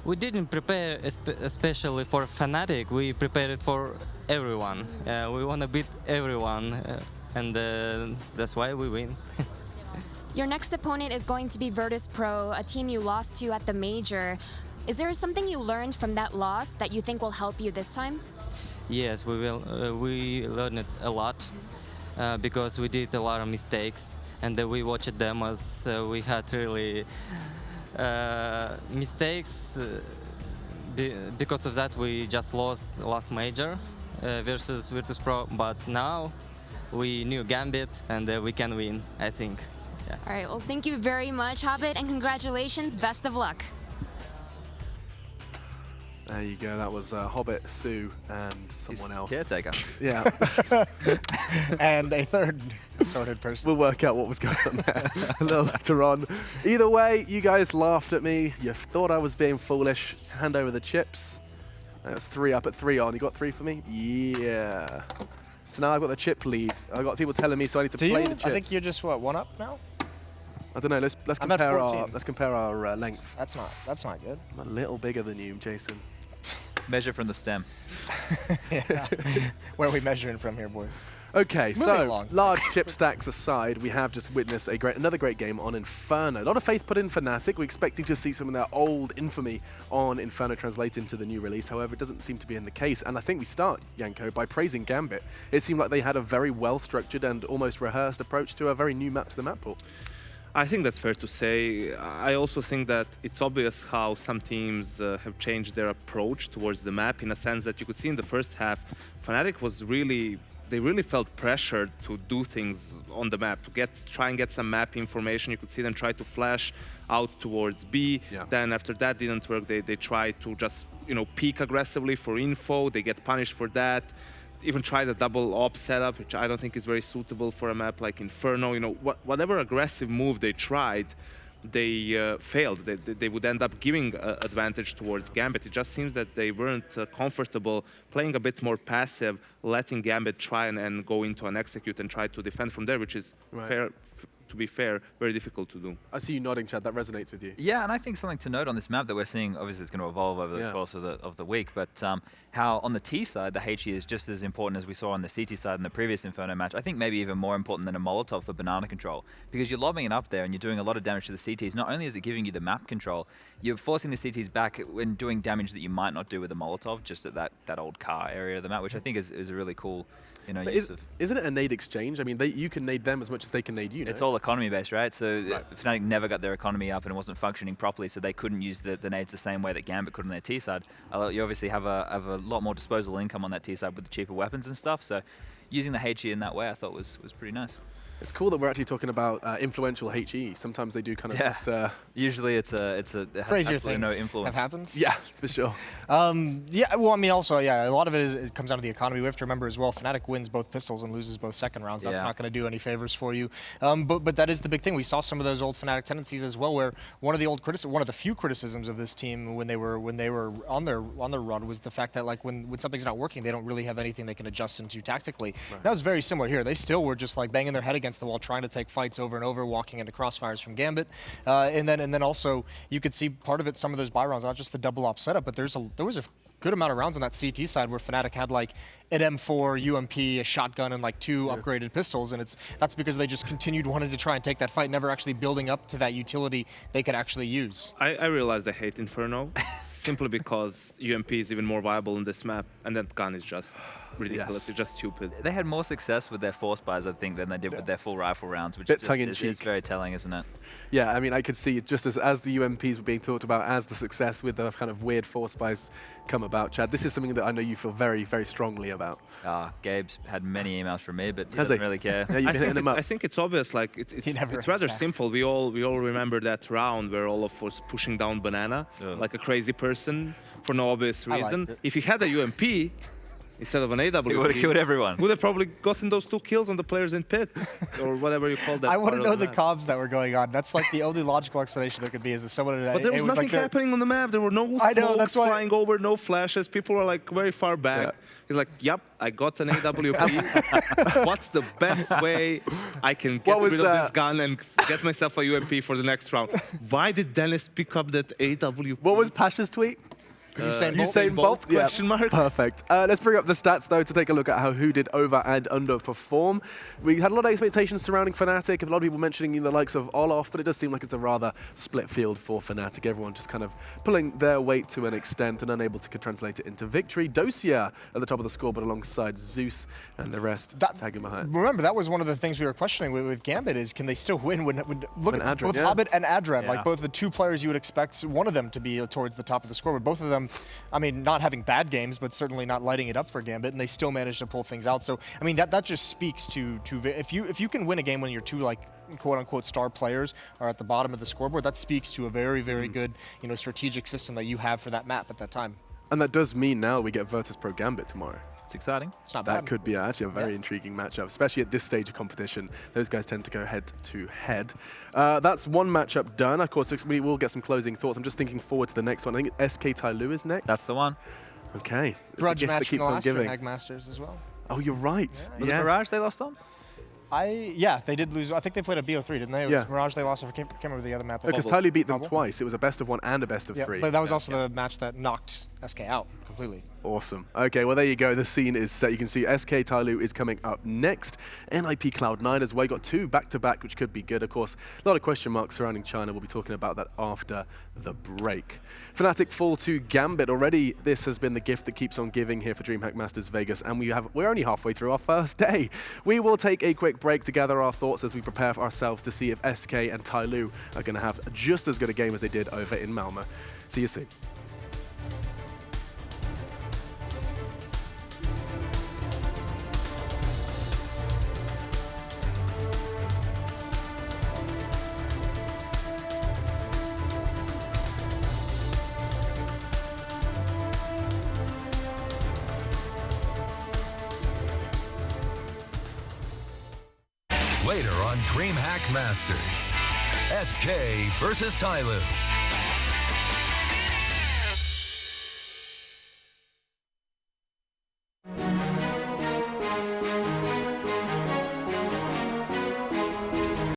We didn't prepare especially for Fnatic, we prepared for everyone. We want to beat everyone, and that's why we win. Your next opponent is going to be Virtus Pro, a team you lost to at the Major. Is there something you learned from that loss that you think will help you this time? Yes, we will. We learned a lot because we did a lot of mistakes, and we watched them as we had really mistakes. Because of that, we just lost last major versus Virtus Pro. But now we knew Gambit, and we can win, I think. Yeah. All right. Well, thank you very much, Hobbit, and congratulations. Best of luck. There you go. That was Hobbit, Sue, and someone else. Caretaker. Yeah. And a third person. We'll work out what was going on there a little later on. Either way, you guys laughed at me. You thought I was being foolish. Hand over the chips. That's 3 up at 3 on. You got 3 for me? Yeah. So now I've got the chip lead. I've got people telling me, so I need to play the chips. I think you're just, what, 1 up now? I don't know. Let's compare our length. That's not good. I'm a little bigger than you, Jason. Measure from the stem. Yeah. Where are we measuring from here, boys? Okay, Moving so along. large chip stacks aside, we have just witnessed another great game on Inferno. A lot of faith put in Fnatic. We're expecting to see some of their old infamy on Inferno translate into the new release. However, it doesn't seem to be in the case. And I think we start, Yanko, by praising Gambit. It seemed like they had a very well-structured and almost rehearsed approach to a very new map to the map pool. I think that's fair to say. I also think that it's obvious how some teams have changed their approach towards the map, in a sense that you could see in the first half, Fnatic was really they really felt pressured to do things on the map, to try and get some map information. You could see them try to flash out towards B. Yeah. Then after that didn't work, they try to just, you know, peek aggressively for info. They get punished for that. Even try the double op setup, which I don't think is very suitable for a map like Inferno. You know, whatever aggressive move they tried, they failed. They would end up giving advantage towards Gambit. It just seems that they weren't comfortable playing a bit more passive, letting Gambit try and go into an execute and try to defend from there, which is fair. To be fair, very difficult to do. I see you nodding, Chad. That resonates with you. Yeah, and I think something to note on this map that we're seeing, obviously it's going to evolve over the course of the week, but how on the T side, the HE is just as important as we saw on the CT side in the previous Inferno match. I think maybe even more important than a Molotov for banana control, because you're lobbing it up there and you're doing a lot of damage to the CTs. Not only is it giving you the map control, you're forcing the CTs back when doing damage that you might not do with a Molotov, just at that old car area of the map, which I think is a really cool, you know, use of... Isn't it a nade exchange? I mean, you can nade them as much as they can nade you, no? It's all economy based, right? So Fnatic never got their economy up and it wasn't functioning properly, so they couldn't use the nades the same way that Gambit could on their T side. You obviously have a lot more disposable income on that T side with the cheaper weapons and stuff, so using the HE in that way I thought was pretty nice. It's cool that we're actually talking about influential HE. Sometimes they do kind of just... Usually it's a crazier things no influence. have happened. Yeah, for sure. Yeah, well, I mean, also, yeah, a lot of it comes down to the economy. We have to remember as well, Fnatic wins both pistols and loses both second rounds. That's not going to do any favors for you. But that is the big thing. We saw some of those old Fnatic tendencies as well, where one of the few criticisms of this team when they were on their run was the fact that, like, when something's not working, they don't really have anything they can adjust into tactically. That was very similar here. They still were just like banging their head against the wall, trying to take fights over and over, walking into crossfires from Gambit, and then also you could see part of it. Some of those buy rounds, not just the double op setup, but there was a good amount of rounds on that CT side where Fnatic had like an M4, UMP, a shotgun, and like 2 upgraded pistols, and that's because they just continued wanting to try and take that fight, never actually building up to that utility they could actually use. I realized I hate Inferno simply because UMP is even more viable in this map, and that gun is just ridiculous. It's just stupid. They had more success with their force buys, I think, than they did with their full rifle rounds, which is very telling, isn't it? Yeah, I mean, I could see just as the UMPs were being talked about, as the success with the kind of weird force buys come about, Chad, this is something that I know you feel very, very strongly about. Gabe's had many emails from me, but he doesn't really care. Yeah, you've been hitting him up. I think it's obvious, like, it's rather simple. We all remember that round where Olaf was pushing down Banana like a crazy person for no obvious reason. If he had a UMP, instead of an AW, he would have killed everyone. Would have probably gotten those 2 kills on the players in pit, or whatever you call that. I want to know the comms that were going on. That's like the only logical explanation there could be is that someone... But there was nothing happening on the map. There were no smokes flying over, no flashes. People were like very far back. Yeah. He's like, yep, I got an AWP. What's the best way I can get rid of this gun and get myself a UMP for the next round? Why did Dennis pick up that AWP? What was Pasha's tweet? Usain Bolt? Question mark? Perfect. Let's bring up the stats, though, to take a look at who did over and underperform. We had a lot of expectations surrounding Fnatic, and a lot of people mentioning the likes of Olaf, but it does seem like it's a rather split field for Fnatic. Everyone just kind of pulling their weight to an extent and unable to translate it into victory. Dosia at the top of the scoreboard alongside Zeus and the rest tagging behind. Remember, that was one of the things we were questioning with Gambit is, can they still win when look at both Hobbit and Adren, like both the 2 players you would expect one of them to be towards the top of the scoreboard. Both of them, I mean, not having bad games, but certainly not lighting it up for Gambit, and they still managed to pull things out. So, I mean, that just speaks to if you can win a game when your 2 like quote-unquote star players are at the bottom of the scoreboard, that speaks to a very, very good, you know, strategic system that you have for that map at that time. And that does mean now we get Virtus Pro Gambit tomorrow. It's exciting. It's not bad. That could be actually a very intriguing matchup, especially at this stage of competition. Those guys tend to go head-to-head. That's one matchup done. Of course, we will get some closing thoughts. I'm just thinking forward to the next one. I think SK Tyloo is next. That's the one. Okay. Grudge match in the last DreamHack Masters as well. Oh, you're right. Was it Mirage they lost on? Yeah, they did lose. I think they played a BO3, didn't they? It was Mirage they lost. I can't remember the other map. Because Tyloo beat them twice. It was a best of 1 and a best of 3. But that was also the match that knocked SK out completely. Awesome. Okay, well, there you go. The scene is set. You can see SK Tyloo is coming up next. NIP Cloud9 as well. Got 2 back-to-back, which could be good. Of course, a lot of question marks surrounding China. We'll be talking about that after the break. Fnatic fall to Gambit. Already, this has been the gift that keeps on giving here for DreamHack Masters Vegas, and we're only halfway through our first day. We will take a quick break to gather our thoughts as we prepare for ourselves to see if SK and Tyloo are going to have just as good a game as they did over in Malmö. See you soon. Later on DreamHack Masters. SK versus Tyloo.